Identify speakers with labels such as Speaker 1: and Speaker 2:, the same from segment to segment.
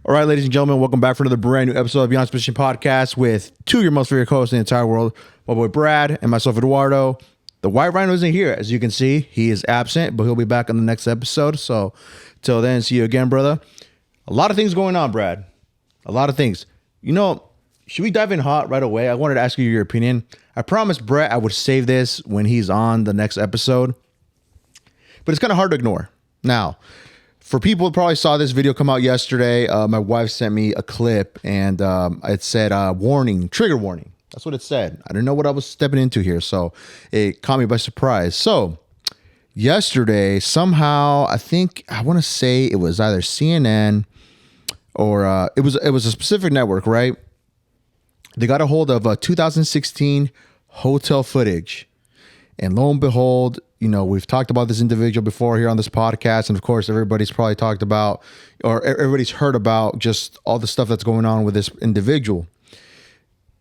Speaker 1: All right, ladies and gentlemen, welcome back for another brand new episode of Beyond Suspicion Podcast with two of your most favorite co-hosts in the entire world, my boy Brad and myself, Eduardo. The White Rhino isn't here. As you can see, he is absent, but he'll be back on the next episode. So till then, see you again, brother. A lot of things going on, Brad. A lot of things. You know, should we dive in hot right away? I wanted to ask you your opinion. I promised Brett I would save this when he's on the next episode, but it's kind of hard to ignore. Now, for people who probably saw this video come out yesterday, my wife sent me a clip and it said warning, trigger warning. That's what it said. I didn't know what I was stepping into here, so it caught me by surprise. So yesterday, somehow, I want to say it was either CNN or it was a specific network, right? They got a hold of 2016 hotel footage, and lo and behold, you know, we've talked about this individual before here on this podcast. And of course, everybody's probably talked about, or everybody's heard about just all the stuff that's going on with this individual.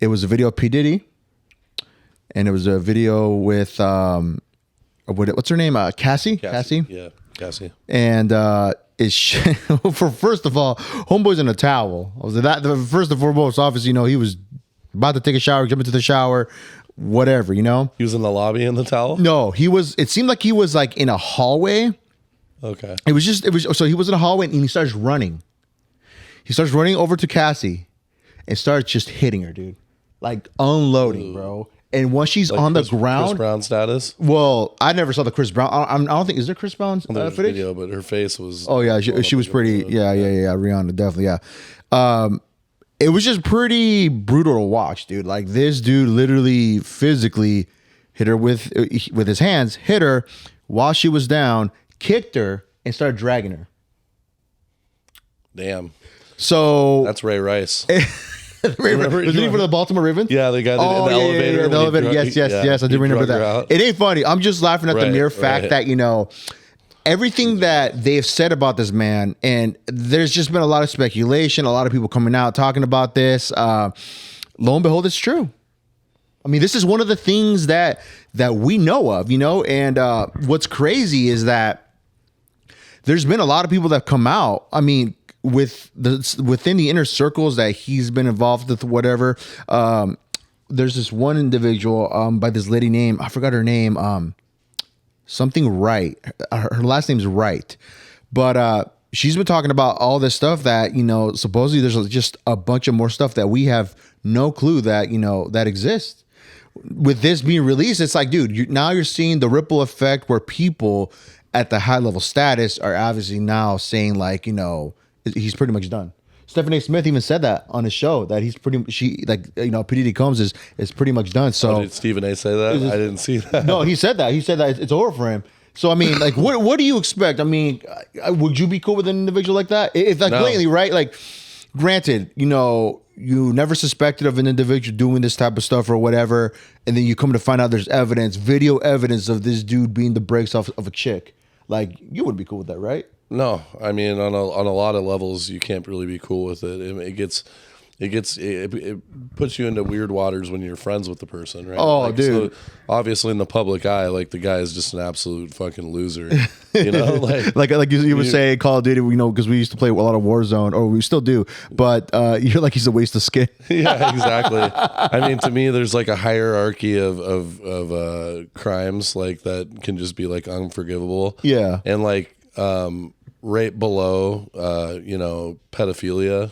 Speaker 1: It was a video of P. Diddy. And it was a video with, what's her name? Cassie? Cassie?
Speaker 2: Yeah, Cassie.
Speaker 1: And first of all, homeboy's in a towel. First and foremost, obviously, you know, he was about to take a shower, jump into the shower, whatever, you know?
Speaker 2: He was in the lobby in the towel?
Speaker 1: No, it seemed like he was like in a hallway.
Speaker 2: Okay.
Speaker 1: So he was in a hallway and he starts running. He starts running over to Cassie and starts just hitting her, dude. Like unloading, bro. And once she's like on the ground.
Speaker 2: Chris Brown status?
Speaker 1: Well, I never saw the Chris Brown. I don't think, is there Chris Brown's footage?
Speaker 2: Video, but her face was.
Speaker 1: Oh, yeah. She was pretty. Yeah. Rihanna, definitely. Yeah. It was just pretty brutal to watch, dude. Like this dude literally physically hit her with his hands, hit her while she was down, kicked her, and started dragging her.
Speaker 2: Damn.
Speaker 1: So
Speaker 2: that's Ray Rice.
Speaker 1: Was he for the Baltimore Ravens?
Speaker 2: Yeah, the guy in the elevator.
Speaker 1: Yeah, the elevator. Yes. I do remember that. It ain't funny. I'm just laughing at the mere fact that, you know, everything that they've said about this man, and there's just been a lot of speculation, a lot of people coming out talking about this. Lo and behold, it's true. I mean, this is one of the things that we know of, you know, and what's crazy is that there's been a lot of people that have come out. I mean, within the inner circles that he's been involved with, whatever. There's this one individual by this lady name, I forgot her name. Something Wright. Her last name's Wright. But she's been talking about all this stuff that, you know, supposedly there's just a bunch of more stuff that we have no clue that, you know, that exists. With this being released, it's like, dude, now you're seeing the ripple effect where people at the high level status are obviously now saying like, you know, he's pretty much done. Stephen A. Smith even said that on his show that P. Diddy Combs is pretty much done. So
Speaker 2: did Stephen A. say that? I didn't see that.
Speaker 1: No, he said that. He said that it's over for him. So I mean, like, what do you expect? I mean, would you be cool with an individual like that? If like blatantly, right? Like, granted, you know, you never suspected of an individual doing this type of stuff or whatever, and then you come to find out there's video evidence of this dude being the brakes off of a chick. Like, you wouldn't be cool with that, right?
Speaker 2: No, I mean on a lot of levels you can't really be cool with it. It puts you into weird waters when you're friends with the person, right?
Speaker 1: Oh,
Speaker 2: like,
Speaker 1: dude.
Speaker 2: So obviously in the public eye, like the guy is just an absolute fucking loser. You know,
Speaker 1: like you would say Call of Duty, you know, because we used to play a lot of Warzone, or we still do. But you're like, he's a waste of skin.
Speaker 2: Yeah, exactly. I mean, to me, there's like a hierarchy of crimes like that can just be like unforgivable.
Speaker 1: Yeah,
Speaker 2: and like. Right below, you know, pedophilia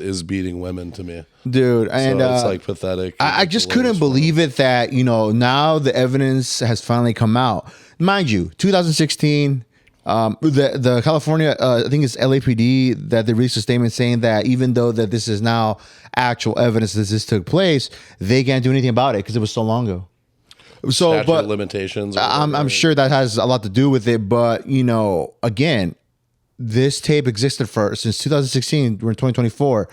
Speaker 2: is beating women to me.
Speaker 1: Dude, and
Speaker 2: so it's like pathetic.
Speaker 1: I just couldn't believe it that, you know, now the evidence has finally come out. Mind you, 2016, the California, I think it's LAPD, that they released a statement saying that even though that this is now actual evidence that this took place, they can't do anything about it because it was so long ago. So,
Speaker 2: statute
Speaker 1: but
Speaker 2: of limitations.
Speaker 1: I'm sure that has a lot to do with it. But, you know, again, this tape existed since 2016. We're in 2024.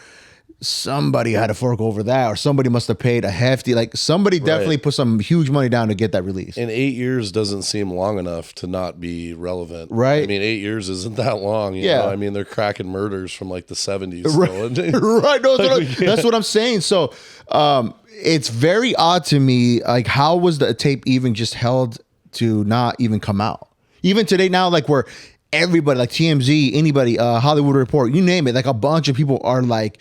Speaker 1: Somebody had to fork over that, or somebody must have paid a hefty, like somebody definitely put some huge money down to get that release.
Speaker 2: And 8 years doesn't seem long enough to not be relevant.
Speaker 1: Right.
Speaker 2: I mean, 8 years isn't that long. You know? I mean, they're cracking murders from like the 70s.
Speaker 1: Right. No, that's what I'm saying. So it's very odd to me. Like, how was the tape even just held to not even come out? Even today now, like everybody, like TMZ, anybody, Hollywood Report, you name it, like a bunch of people are like,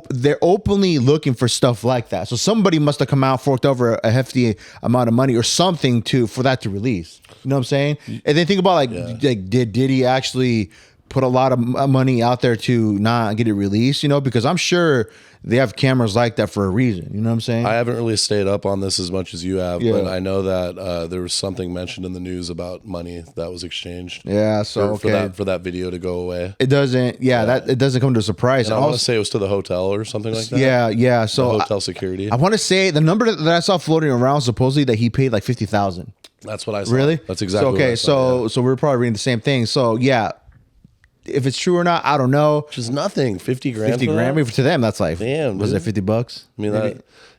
Speaker 1: they're openly looking for stuff like that. So somebody must have come out, forked over a hefty amount of money or something for that to release. You know what I'm saying? And then think about like did Diddy actually put a lot of money out there to not get it released? You know, because I'm sure they have cameras like that for a reason. You know what I'm saying?
Speaker 2: I haven't really stayed up on this as much as you have, but I know that there was something mentioned in the news about money that was exchanged.
Speaker 1: Yeah, so
Speaker 2: for that video to go away.
Speaker 1: It doesn't. Yeah, that it doesn't come to a surprise.
Speaker 2: And I want to say it was to the hotel or something like that.
Speaker 1: Yeah. So
Speaker 2: the hotel security.
Speaker 1: I want to say the number that I saw floating around supposedly that he paid like $50,000.
Speaker 2: That's what I saw.
Speaker 1: Really?
Speaker 2: That's exactly.
Speaker 1: So, okay,
Speaker 2: what I saw,
Speaker 1: so we're probably reading the same thing. So yeah. If it's true or not, I don't know.
Speaker 2: Which is nothing. 50 grand.
Speaker 1: 50 grand. Maybe to them, that's like,
Speaker 2: damn.
Speaker 1: Was
Speaker 2: dude.
Speaker 1: it $50?
Speaker 2: I mean,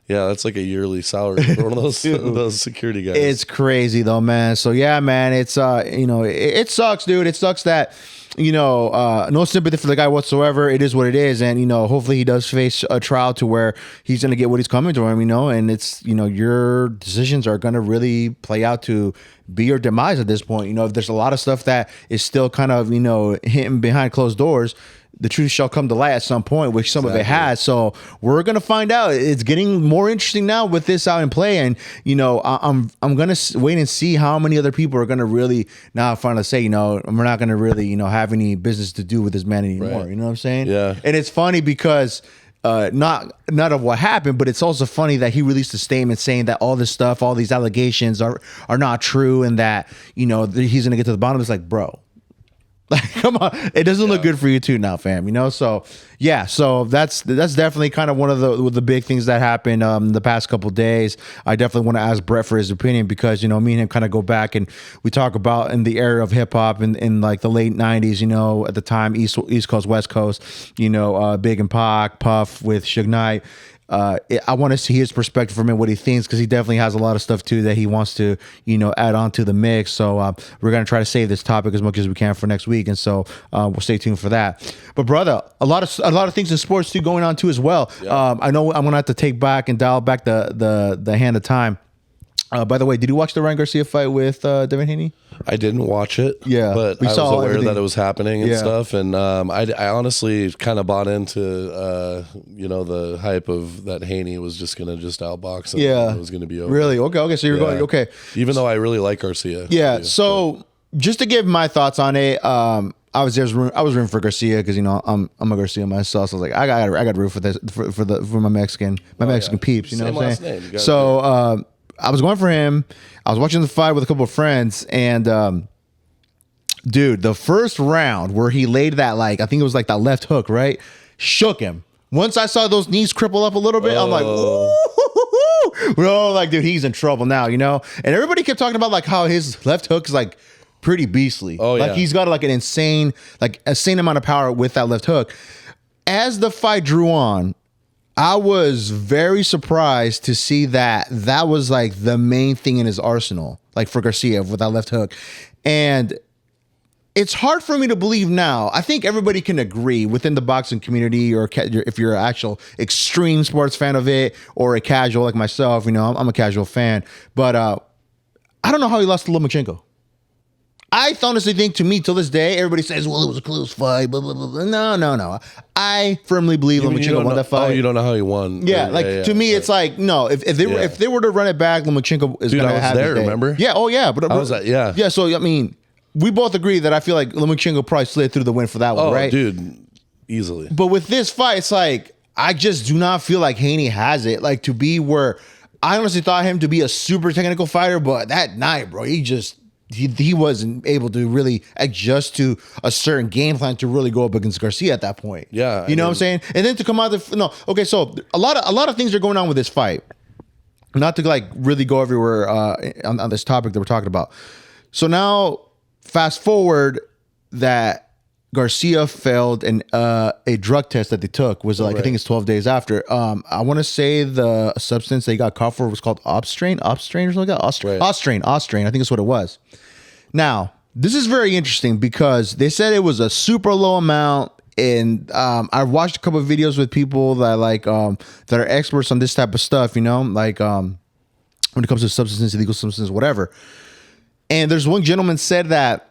Speaker 2: that's like a yearly salary for one of those security guys.
Speaker 1: It's crazy though, man. So yeah, man, it's it sucks, dude. It sucks that no sympathy for the guy whatsoever. It is what it is, and hopefully he does face a trial to where he's gonna get what he's coming to him. And it's your decisions are gonna really play out to be your demise at this point. If there's a lot of stuff that is still kind of hitting behind closed doors, the truth shall come to light at some point, which some of it has. So we're gonna find out. It's getting more interesting now with this out in play, and I'm gonna wait and see how many other people are gonna really now finally say, we're not gonna really have any business to do with this man anymore.
Speaker 2: Right.
Speaker 1: You know what I'm saying?
Speaker 2: Yeah.
Speaker 1: And it's funny because not of what happened, but it's also funny that he released a statement saying that all this stuff, all these allegations are not true, and that he's gonna get to the bottom. It's like, bro. Like, come on, it doesn't look good for you too now, fam. So yeah, so that's definitely kind of one of the big things that happened the past couple of days. I definitely want to ask Brett for his opinion because me and him kind of go back and we talk about in the era of hip hop in like the late '90s. At the time, East Coast, West Coast. Big and Pac, Puff with Suge Knight. I want to see his perspective from him, what he thinks, because he definitely has a lot of stuff too that he wants to, add on to the mix. So we're gonna try to save this topic as much as we can for next week, and so we'll stay tuned for that. But brother, a lot of things in sports too going on too as well. Yeah. I know I'm gonna have to take back and dial back the hand of time. By the way, did you watch the Ryan Garcia fight with Devin Haney?
Speaker 2: I didn't watch it.
Speaker 1: Yeah,
Speaker 2: but I was aware that it was happening and stuff. And I honestly kind of bought into the hype of that Haney was just gonna outbox him. Yeah, it was gonna be over.
Speaker 1: Really? Okay. So you're going okay.
Speaker 2: Even though I really like Garcia.
Speaker 1: Yeah. So just to give my thoughts on it, I was rooting for Garcia because I'm a Garcia myself. So I was like, I got to root for this for my Mexican peeps. You know what I'm saying? So. I was going for him. I was watching the fight with a couple of friends, and dude, the first round where he laid that, like, I think it was like that left hook, right? Shook him. Once I saw those knees cripple up a little bit, I'm like, ooh, bro, like, dude, he's in trouble now, And everybody kept talking about like how his left hook is like pretty beastly. Oh, yeah. Like he's got like an insane amount of power with that left hook. As the fight drew on, I was very surprised to see that was like the main thing in his arsenal, like for Garcia with that left hook. And it's hard for me to believe now. I think everybody can agree within the boxing community, or if you're an actual extreme sports fan of it, or a casual like myself, I'm a casual fan. But I don't know how he lost to Lomachenko. I honestly think, to me, till this day, everybody says, well, it was a close fight, blah, blah, blah. No. I firmly believe Lomachenko won that fight.
Speaker 2: Oh, you don't know how he won.
Speaker 1: Yeah, to me, it's like, no, if they were to run it back, Lomachenko is going to have
Speaker 2: there, remember?
Speaker 1: Yeah, oh yeah. But
Speaker 2: I was like, yeah.
Speaker 1: Yeah, so, I mean, we both agree that I feel like Lomachenko probably slid through the win for that one, right?
Speaker 2: Dude, easily.
Speaker 1: But with this fight, it's like, I just do not feel like Haney has it, like, to be where I honestly thought him to be a super technical fighter, but that night, bro, he wasn't able to really adjust to a certain game plan to really go up against Garcia at that point.
Speaker 2: Yeah.
Speaker 1: You know what I'm saying? And then to come out okay, so a lot of things are going on with this fight. Not to like really go everywhere on this topic that we're talking about. So now fast forward that Garcia failed a drug test that they took was like, right. I think it's 12 days after. I want to say the substance they got caught for was called Obstrain or something like that. Ostrain. I think that's what it was. Now, this is very interesting because they said it was a super low amount. And I watched a couple of videos with people that that are experts on this type of stuff, like when it comes to substances, illegal substances, whatever. And there's one gentleman said that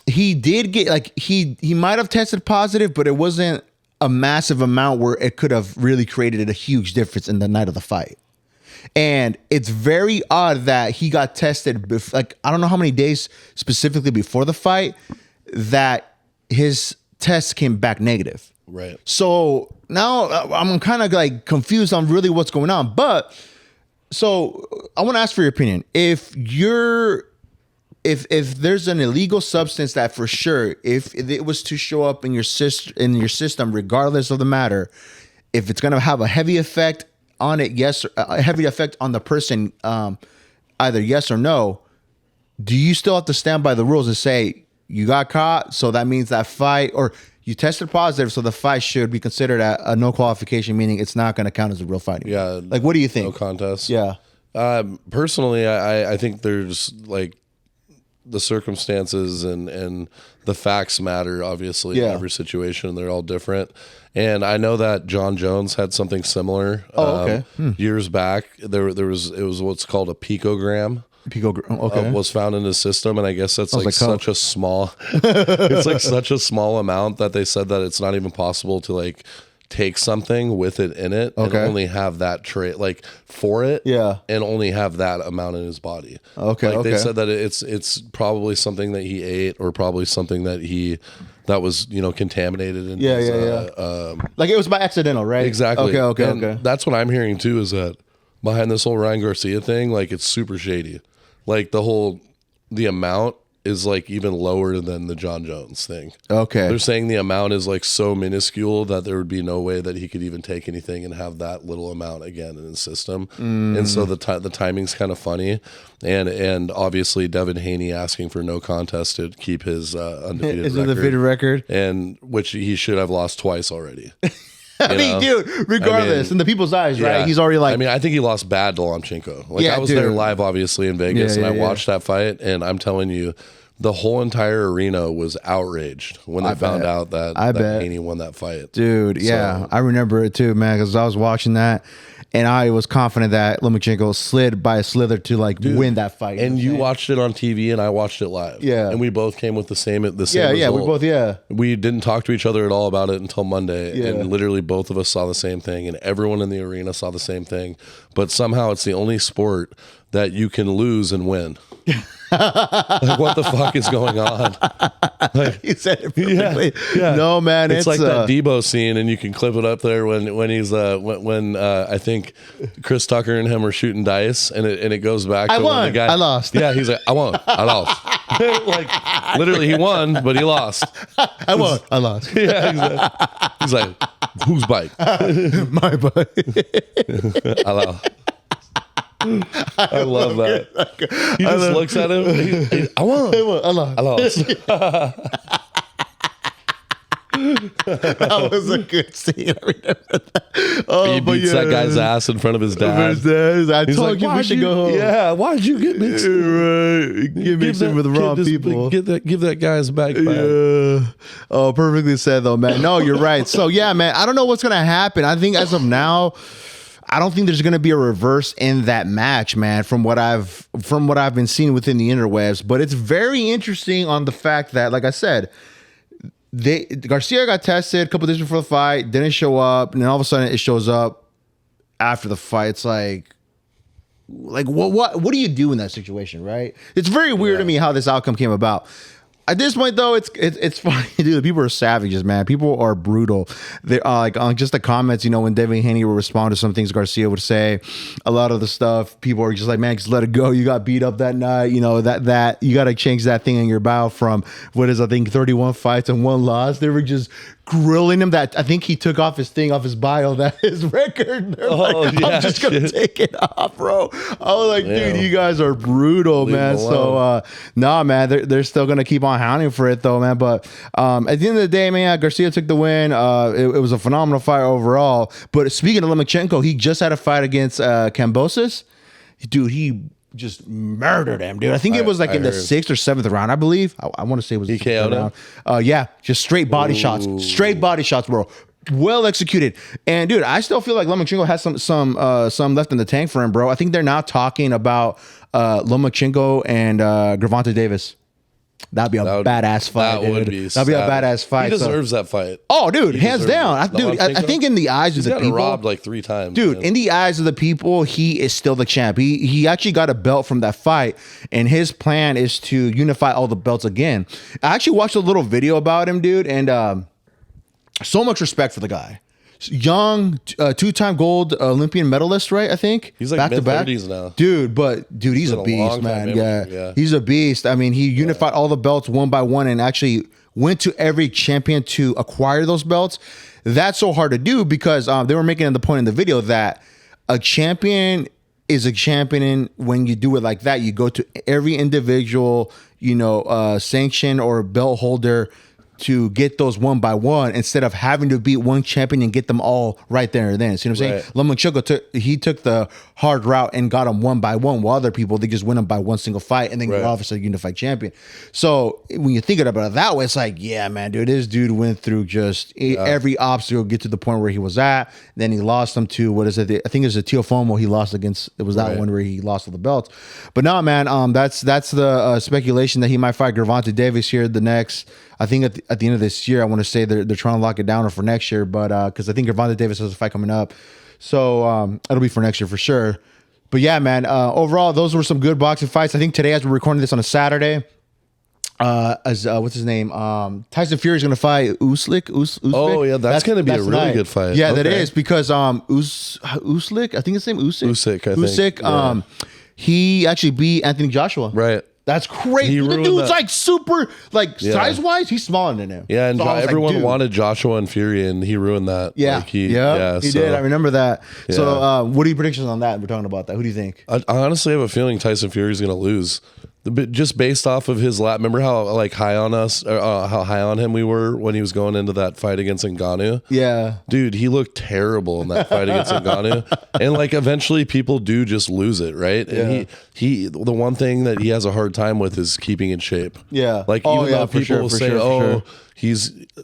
Speaker 1: he did get like he might have tested positive, but it wasn't a massive amount where it could have really created a huge difference in the night of the fight. And it's very odd that he got tested like I don't know how many days specifically before the fight that his test came back negative.
Speaker 2: Right.
Speaker 1: So now I'm kind of like confused on really what's going on. But so I want to ask for your opinion. If there's an illegal substance that for sure, if it was to show up in your system, regardless of the matter, if it's going to have a heavy effect on it, yes, a heavy effect on the person, either yes or no, do you still have to stand by the rules and say you got caught, so that means that fight, or you tested positive, so the fight should be considered a no qualification, meaning it's not going to count as a real fight anymore?
Speaker 2: Yeah.
Speaker 1: Like, what do you think?
Speaker 2: No contest.
Speaker 1: Yeah.
Speaker 2: Personally, I think there's like the circumstances and the facts matter, obviously, in every situation. They're all different. And I know that John Jones had something similar years back. It was what's called a picogram. Was found in his system, and I guess that's like such a small it's like such a small amount that they said that it's not even possible to like take something with it in it and only have that trait like for it and only have that amount in his body. They said that it's probably something that he ate, or probably something that was contaminated in
Speaker 1: like it was by accidental, right?
Speaker 2: Exactly.
Speaker 1: Okay.
Speaker 2: That's what I'm hearing too, is that behind this whole Ryan Garcia thing, like it's super shady. Like the amount is like even lower than the John Jones thing. Okay. They're saying the amount is like so minuscule that there would be no way that he could even take anything and have that little amount again in his system. And so the timing's kind of funny. And obviously Devin Haney asking for no contest to keep his undefeated record. And which he should have lost twice already.
Speaker 1: I mean, dude, regardless, in the people's eyes, right? He's already like...
Speaker 2: I think he lost bad to Lomachenko. Like, I was there live, obviously, in Vegas, and I watched that fight, and I'm telling you, the whole entire arena was outraged when they found out that Haney won that fight.
Speaker 1: Dude, yeah. I remember it too, man, because I was watching that, and I was confident that Lomachenko slid by a slither to like win that fight.
Speaker 2: And you watched it on TV, and I watched it live. Yeah. And we both came with the same result. We didn't talk to each other at all about it until Monday. And literally both of us saw the same thing, and everyone in the arena saw the same thing. But somehow it's the only sport that you can lose and win. Like, what the fuck is going on? Like,
Speaker 1: you said it perfectly. Yeah. No, man,
Speaker 2: it's like that Debo scene, and you can clip it up there when he's when I think Chris Tucker and him are shooting dice, and it goes back.
Speaker 1: I won. The guy, I lost.
Speaker 2: Yeah, he's like, I won. I lost. Like literally, he won, but he lost.
Speaker 1: I won. I lost.
Speaker 2: Yeah, exactly. He's like, whose bike?
Speaker 1: My bike.
Speaker 2: I lost. I love that. He just looks at him. I won. I lost.
Speaker 1: That was a good scene. I remember that.
Speaker 2: He beats that guy's ass in front of his dad.
Speaker 1: I told you we should go home.
Speaker 2: Yeah, why'd you get mixed?
Speaker 1: Right. Get mixed in with the wrong people.
Speaker 2: Give that guy's back.
Speaker 1: Yeah. Oh, perfectly said though, man. No, you're right. So yeah, man, I don't know what's gonna happen. I think as of now, I don't think there's going to be a reverse in that match, man, from what I've been seeing within the interwebs. But it's very interesting on the fact that, like I said, Garcia got tested a couple days before the fight, didn't show up, and then all of a sudden it shows up after the fight. It's like what do you do in that situation, right? It's very weird to me how this outcome came about. At this point, though, it's funny, dude. People are savages, man. People are brutal. They like on just the comments, when Devin Haney would respond to some things Garcia would say, a lot of the stuff, people are just like, man, just let it go. You got beat up that night. That you got to change that thing in your bio from what is, I think, 31 fights and 1 loss. They were just grilling him. That I think he took off his thing off his bio, that his record. I'm just gonna take it off, bro. I was like, dude, you guys are brutal, man. So nah, man, they're still gonna keep on hounding for it though, man. But at the end of the day, man, Garcia took the win. It was a phenomenal fight overall. But speaking of Lomachenko, he just had a fight against Kambosos. Dude, he just murdered him, dude. I think it was like in the 6th or 7th round, I believe. I want to say it was the 7th round. Yeah, just straight body shots. Straight body shots, bro. Well executed. And dude, I still feel like Lomachenko has some left in the tank for him, bro. I think they're now talking about Lomachenko and Gervonta Davis. That'd be a badass fight.
Speaker 2: That would be.
Speaker 1: That'd be a badass fight.
Speaker 2: He deserves that fight.
Speaker 1: Oh, dude, hands down. I think in the eyes of the people,
Speaker 2: robbed like 3 times.
Speaker 1: Dude, in the eyes of the people, he is still the champ. He actually got a belt from that fight, and his plan is to unify all the belts again. I actually watched a little video about him, dude, and so much respect for the guy. Young, 2-time gold Olympian medalist, right? I think
Speaker 2: he's like mid-30s now,
Speaker 1: dude. But he's a beast, man. Yeah, he's a beast. I mean, he unified all the belts one by one, and actually went to every champion to acquire those belts. That's so hard to do because they were making the point in the video that a champion is a champion when you do it like that. You go to every individual, sanction or belt holder to get those one by one instead of having to beat one champion and get them all right there and then. See what I'm saying? Lomachenko took the hard route and got them one by one, while other people, they just win them by one single fight and then get off as a unified champion. So when you think about it that way, it's like, yeah, man, dude, this dude went through just every obstacle to get to the point where he was at. Then he lost them to, what is it? I think it was a Teofimo he lost against. It was that one where he lost all the belts. But no, man, that's the speculation that he might fight Gervonta Davis here the next, I think at the end of this year. I want to say they're trying to lock it down or for next year, but because I think Gervonta Davis has a fight coming up, so it'll be for next year for sure. But yeah, man, overall those were some good boxing fights. I think today, as we're recording this on a Saturday, what's his name? Tyson Fury is going to fight Usyk.
Speaker 2: Oh yeah, that's going to be a really good fight.
Speaker 1: Yeah, that is because Usyk, I think his name Usyk. He actually beat Anthony Joshua.
Speaker 2: Right.
Speaker 1: That's crazy. The dude's like super, size wise, he's smaller than him.
Speaker 2: Yeah, and so everyone wanted Joshua and Fury, and he ruined that.
Speaker 1: Yeah, he did. I remember that. Yeah. So, what are your predictions on that? We're talking about that. Who do you think?
Speaker 2: I honestly have a feeling Tyson Fury is going to lose. Just based off of his lap, remember how high on us, how high on him we were when he was going into that fight against Ngannou?
Speaker 1: Yeah,
Speaker 2: dude, he looked terrible in that fight against Ngannou, and eventually people do just lose it, right? And he the one thing that he has a hard time with is keeping in shape.
Speaker 1: Yeah,
Speaker 2: even though people will say,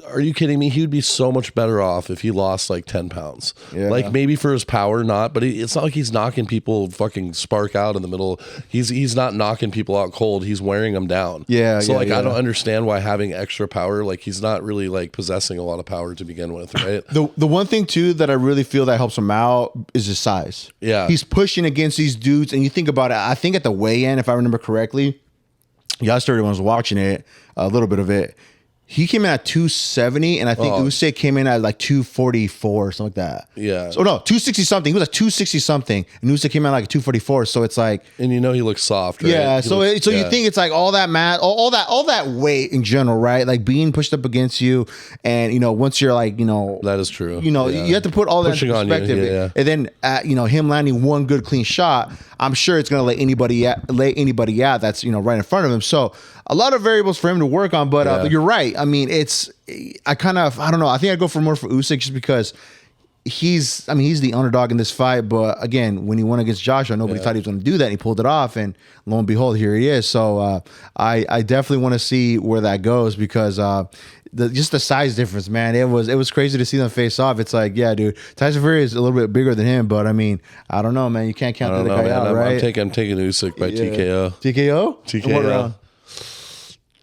Speaker 2: are you kidding me? He would be so much better off if he lost 10 pounds. Yeah. Maybe for his power, not, but it's not like he's knocking people fucking spark out in the middle. He's not knocking people out cold. He's wearing them down.
Speaker 1: Yeah.
Speaker 2: So I don't understand why having extra power, he's not really possessing a lot of power to begin with, right?
Speaker 1: The one thing too that I really feel that helps him out is his size.
Speaker 2: Yeah.
Speaker 1: He's pushing against these dudes, and you think about it, I think at the weigh-in, if I remember correctly, yesterday when I was watching it, a little bit of it, he came in at 270, and I think Usyk came in at 244 or something like that.
Speaker 2: Yeah.
Speaker 1: So no, 260 something. He was at 260 something, and Usyk came in at 244. So it's and
Speaker 2: he looks soft, right?
Speaker 1: Yeah. You think it's all that all that weight in general, right? Being pushed up against you, and once you're
Speaker 2: that is true.
Speaker 1: You have to put all that
Speaker 2: pushing
Speaker 1: in perspective,
Speaker 2: on you,
Speaker 1: and then him landing one good clean shot, I'm sure it's gonna lay anybody out that's right in front of him. So a lot of variables for him to work on, but you're right. I mean, I don't know. I think I'd go for Usyk just because he's the underdog in this fight. But again, when he went against Joshua, nobody thought he was going to do that. And he pulled it off, and lo and behold, here he is. So I definitely want to see where that goes because just the size difference, man. It was crazy to see them face off. It's dude, Tyson Fury is a little bit bigger than him, but I mean, I don't know, man. You can't count the guy out, right?
Speaker 2: I'm taking Usyk by TKO.
Speaker 1: TKO?
Speaker 2: TKO.
Speaker 1: What round?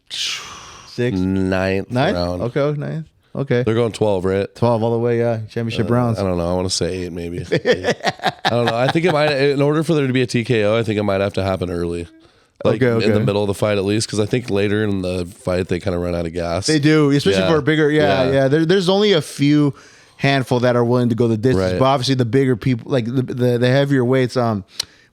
Speaker 2: 9th round.
Speaker 1: Okay, 9th. Okay.
Speaker 2: They're going 12, right?
Speaker 1: 12 all the way, yeah. Championship rounds.
Speaker 2: I don't know. I want to say 8 maybe. I don't know. I think it might, in order for there to be a TKO, I think it might have to happen early. In the middle of the fight at least, because I think later in the fight they kind of run out of gas.
Speaker 1: They do, especially for a bigger, There's only a few handful that are willing to go the distance, but obviously the bigger people, the heavier weights, when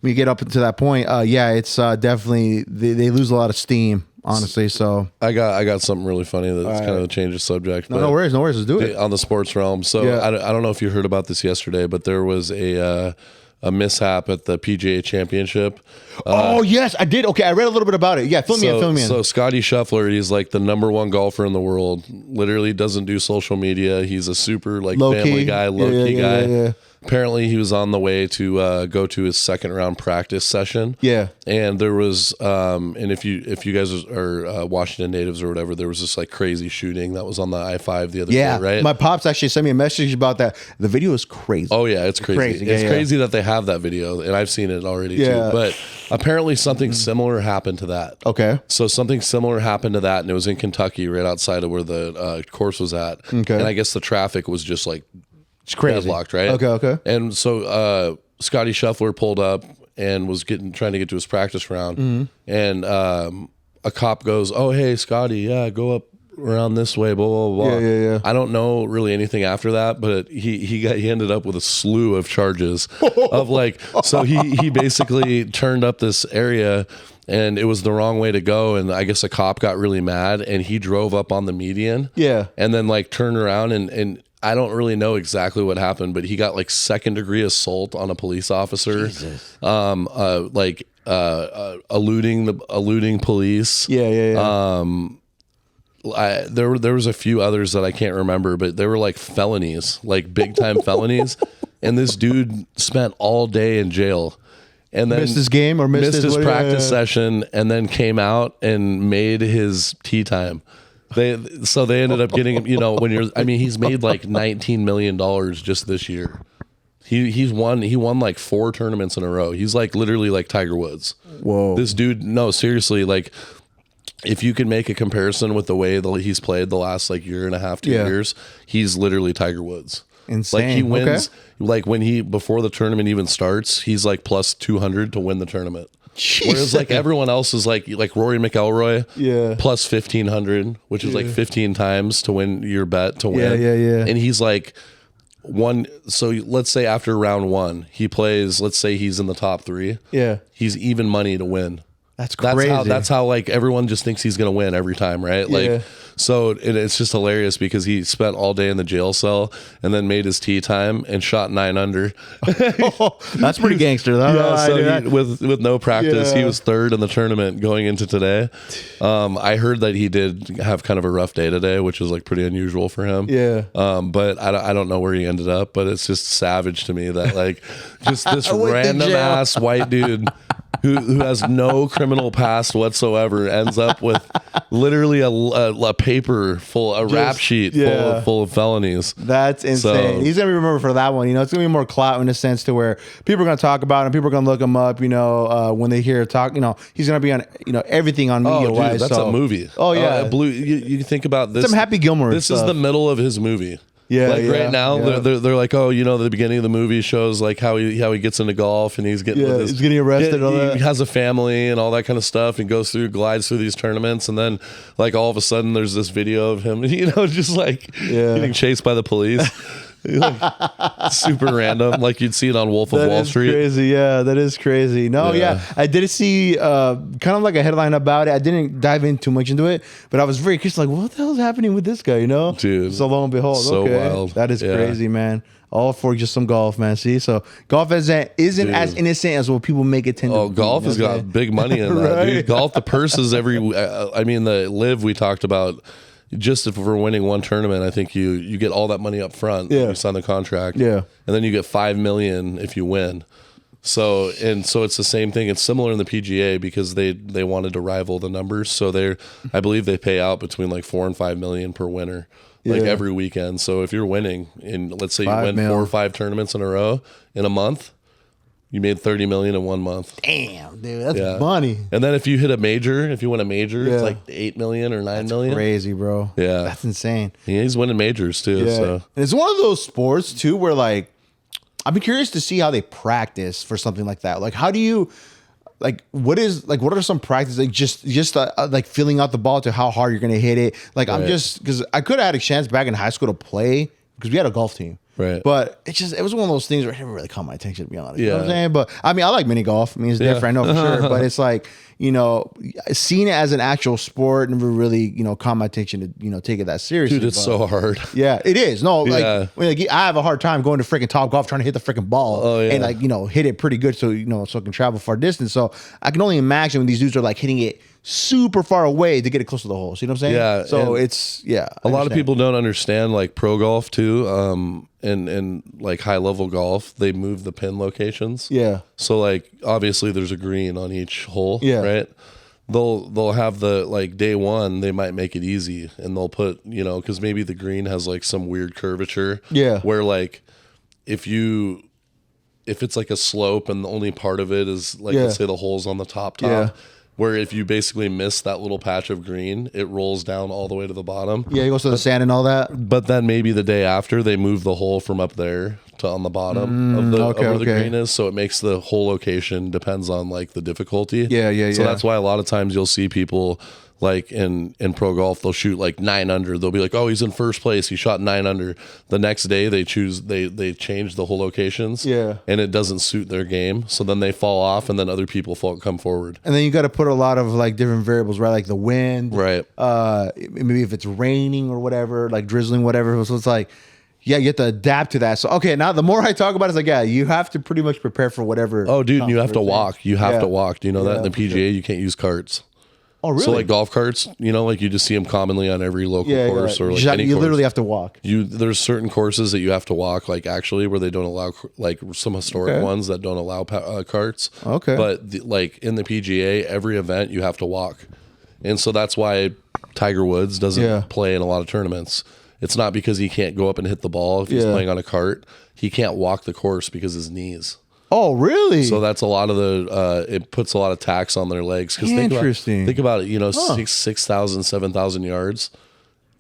Speaker 1: you get up to that point, it's definitely, they lose a lot of steam. Honestly, so
Speaker 2: I got something really funny that's kind of a change of subject.
Speaker 1: No worries, let's do it.
Speaker 2: On the sports realm. So I don't know if you heard about this yesterday, but there was a mishap at the PGA Championship.
Speaker 1: Yes, I did. Okay, I read a little bit about it. Yeah, fill me in.
Speaker 2: So Scotty Scheffler, he's the #1 golfer in the world. Literally doesn't do social media. He's a super family guy, low key guy. Yeah. apparently he was on the way to go to his second round practice session.
Speaker 1: Yeah.
Speaker 2: And there was, and if you guys are Washington natives or whatever, there was this like crazy shooting that was on the I-5 the other day, right?
Speaker 1: My pops actually sent me a message about that. The video is crazy.
Speaker 2: Oh yeah, it's crazy. It's crazy that they have that video, and I've seen it already too. But apparently something similar happened to that.
Speaker 1: Okay.
Speaker 2: So something similar happened to that, and it was in Kentucky, right outside of where the course was at.
Speaker 1: Okay.
Speaker 2: And I guess the traffic was just like
Speaker 1: It's crazy.
Speaker 2: deadlocked, right?
Speaker 1: Okay.
Speaker 2: And so Scotty Scheffler pulled up and was trying to get to his practice round, and a cop goes, "Oh, hey, Scotty, yeah, go up around this way, blah blah blah."
Speaker 1: Yeah.
Speaker 2: I don't know really anything after that, but he ended up with a slew of charges of like, so he basically turned up this area. And it was the wrong way to go. And I guess a cop got really mad and he drove up on the median. Yeah. And then like turned around and I don't really know exactly what happened, but he got like 2nd-degree assault on a police officer. Jesus. Eluding police.
Speaker 1: Yeah.
Speaker 2: There was a few others that I can't remember, but they were like felonies, like big time felonies. And this dude spent all day in jail. And then
Speaker 1: missed his game or missed
Speaker 2: his practice session, and then came out and made his tee time. They ended up getting, he's made like $19 million just this year. He won like 4 tournaments in a row. He's like literally like Tiger Woods. Whoa. This dude, no, seriously, like if you can make a comparison with the way that he's played the last like year and a half, 2 years, he's literally Tiger Woods.
Speaker 1: Insane.
Speaker 2: Like he wins, like before the tournament even starts, he's like plus 200 to win the tournament. Jesus. Whereas like everyone else is like Rory McIlroy, plus 1,500, which is like 15 times to win your bet to win.
Speaker 1: Yeah.
Speaker 2: And he's like so let's say after round 1, he plays, let's say he's in the top 3. Yeah. He's even money to win.
Speaker 1: That's crazy.
Speaker 2: That's how like everyone just thinks he's going to win every time, right? Like, so it's just hilarious because he spent all day in the jail cell and then made his tee time and shot 9 under.
Speaker 1: That's pretty gangster, though.
Speaker 2: Yeah, so with no practice, he was 3rd in the tournament going into today. I heard that he did have kind of a rough day today, which is like pretty unusual for him. Yeah. But I don't know where he ended up, but it's just savage to me that like just this random ass white dude who has no criminal past whatsoever ends up with literally a paper full, a rap sheet full of felonies.
Speaker 1: That's insane. So, he's gonna be remembered for that one. It's gonna be more clout in a sense to where people are gonna talk about him, people are gonna look him up. When they hear talk, he's gonna be on everything on media wise.
Speaker 2: That's a movie.
Speaker 1: Oh yeah,
Speaker 2: you think about this.
Speaker 1: Some Happy Gilmore.
Speaker 2: This
Speaker 1: stuff.
Speaker 2: Is the middle of his movie.
Speaker 1: Yeah,
Speaker 2: right now they're like, the beginning of the movie shows like how he gets into golf and he's getting
Speaker 1: he's getting arrested.
Speaker 2: He has a family and all that kind of stuff and glides through these tournaments, and then like all of a sudden there's this video of him, just like getting chased by the police. Like, super random, like you'd see it on Wolf of Wall Street.
Speaker 1: Crazy, that is crazy. No, I did see kind of like a headline about it. I didn't dive in too much into it, but I was very curious, like, what the hell is happening with this guy?
Speaker 2: Dude.
Speaker 1: So lo and behold,
Speaker 2: so wild.
Speaker 1: That is crazy, man. All for just some golf, man. See, so golf isn't as innocent as what people make it tend to be.
Speaker 2: Golf has got big money in that, dude. Golf, the purses the live we talked about. Just if we're winning one tournament, I think you get all that money up front. Yeah. You sign the contract. Yeah. And then you get $5 million if you win. So it's the same thing. It's similar in the PGA because they wanted to rival the numbers. So I believe they pay out between like $4 and $5 million per winner, like every weekend. So if you're winning, and let's say you win 4 or 5 tournaments in a row in a month, you made $30 million in 1 month.
Speaker 1: Damn, dude, that's money.
Speaker 2: And then if you hit a major, if you win a major, it's like $8 million or $9 million.
Speaker 1: Crazy, bro.
Speaker 2: Yeah,
Speaker 1: that's insane.
Speaker 2: Yeah, he's winning majors too. Yeah. So
Speaker 1: and it's one of those sports too where like I'd be curious to see how they practice for something like that. Like, how do you what are some practices like just like filling out the ball to how hard you're gonna hit it? Like I'm just because I could have had a chance back in high school to play because we had a golf team.
Speaker 2: Right.
Speaker 1: But it was one of those things where it never really caught my attention, to be honest. You know what I'm saying? But I mean, I like mini golf. I mean, it's different, I know for sure. But it's like, seeing it as an actual sport never really, caught my attention to, take it that seriously.
Speaker 2: Dude, it's so hard.
Speaker 1: Yeah, it is. No, I have a hard time going to freaking Top Golf trying to hit the freaking ball and hit it pretty good so, so it can travel far distance. So I can only imagine when these dudes are like hitting it super far away to get it close to the holes. You know what I'm saying?
Speaker 2: Yeah,
Speaker 1: So
Speaker 2: and
Speaker 1: it's
Speaker 2: a lot of people don't understand like pro golf too, and like high level golf. They move the pin locations.
Speaker 1: Yeah.
Speaker 2: So like obviously there's a green on each hole.
Speaker 1: Yeah.
Speaker 2: Right. They'll have the like day one. They might make it easy, and they'll put because maybe the green has like some weird curvature.
Speaker 1: Yeah.
Speaker 2: Where like if it's like a slope and the only part of it is like let's say the hole's on the top.
Speaker 1: Yeah.
Speaker 2: Where if you basically miss that little patch of green, it rolls down all the way to the bottom.
Speaker 1: Yeah, it goes to the sand and all that.
Speaker 2: But then maybe the day after they move the hole from up there to on the bottom of where the green is. So it makes the hole location depends on like the difficulty.
Speaker 1: Yeah.
Speaker 2: So that's why a lot of times you'll see people like in pro golf, they'll shoot like 9 under. They'll be like, oh, he's in first place. He shot 9 under. The next day they change the hole locations.
Speaker 1: Yeah.
Speaker 2: And it doesn't suit their game. So then they fall off and then other people come forward.
Speaker 1: And then you got to put a lot of like different variables, right? Like the wind.
Speaker 2: Right.
Speaker 1: Maybe if it's raining or whatever, like drizzling, whatever. So it's like, yeah, you have to adapt to that. So, okay, now the more I talk about it, it's like, yeah, you have to pretty much prepare for whatever.
Speaker 2: Oh, dude, you have to walk. You have to walk. Do you know that? In the PGA,
Speaker 1: sure.
Speaker 2: you can't use carts.
Speaker 1: Oh, really?
Speaker 2: So like golf carts, like you just see them commonly on every local course or like any
Speaker 1: you
Speaker 2: course.
Speaker 1: literally have to walk.
Speaker 2: There's certain courses that you have to walk, like actually where they don't allow, like some historic ones that don't allow carts.
Speaker 1: Okay.
Speaker 2: But like in the PGA, every event you have to walk. And so that's why Tiger Woods doesn't play in a lot of tournaments. It's not because he can't go up and hit the ball if he's playing on a cart. He can't walk the course because his knees.
Speaker 1: Oh, really?
Speaker 2: So that's a lot of it puts a lot of tax on their legs. Cause
Speaker 1: Interesting.
Speaker 2: Think about it, 6,000, 7,000 yards.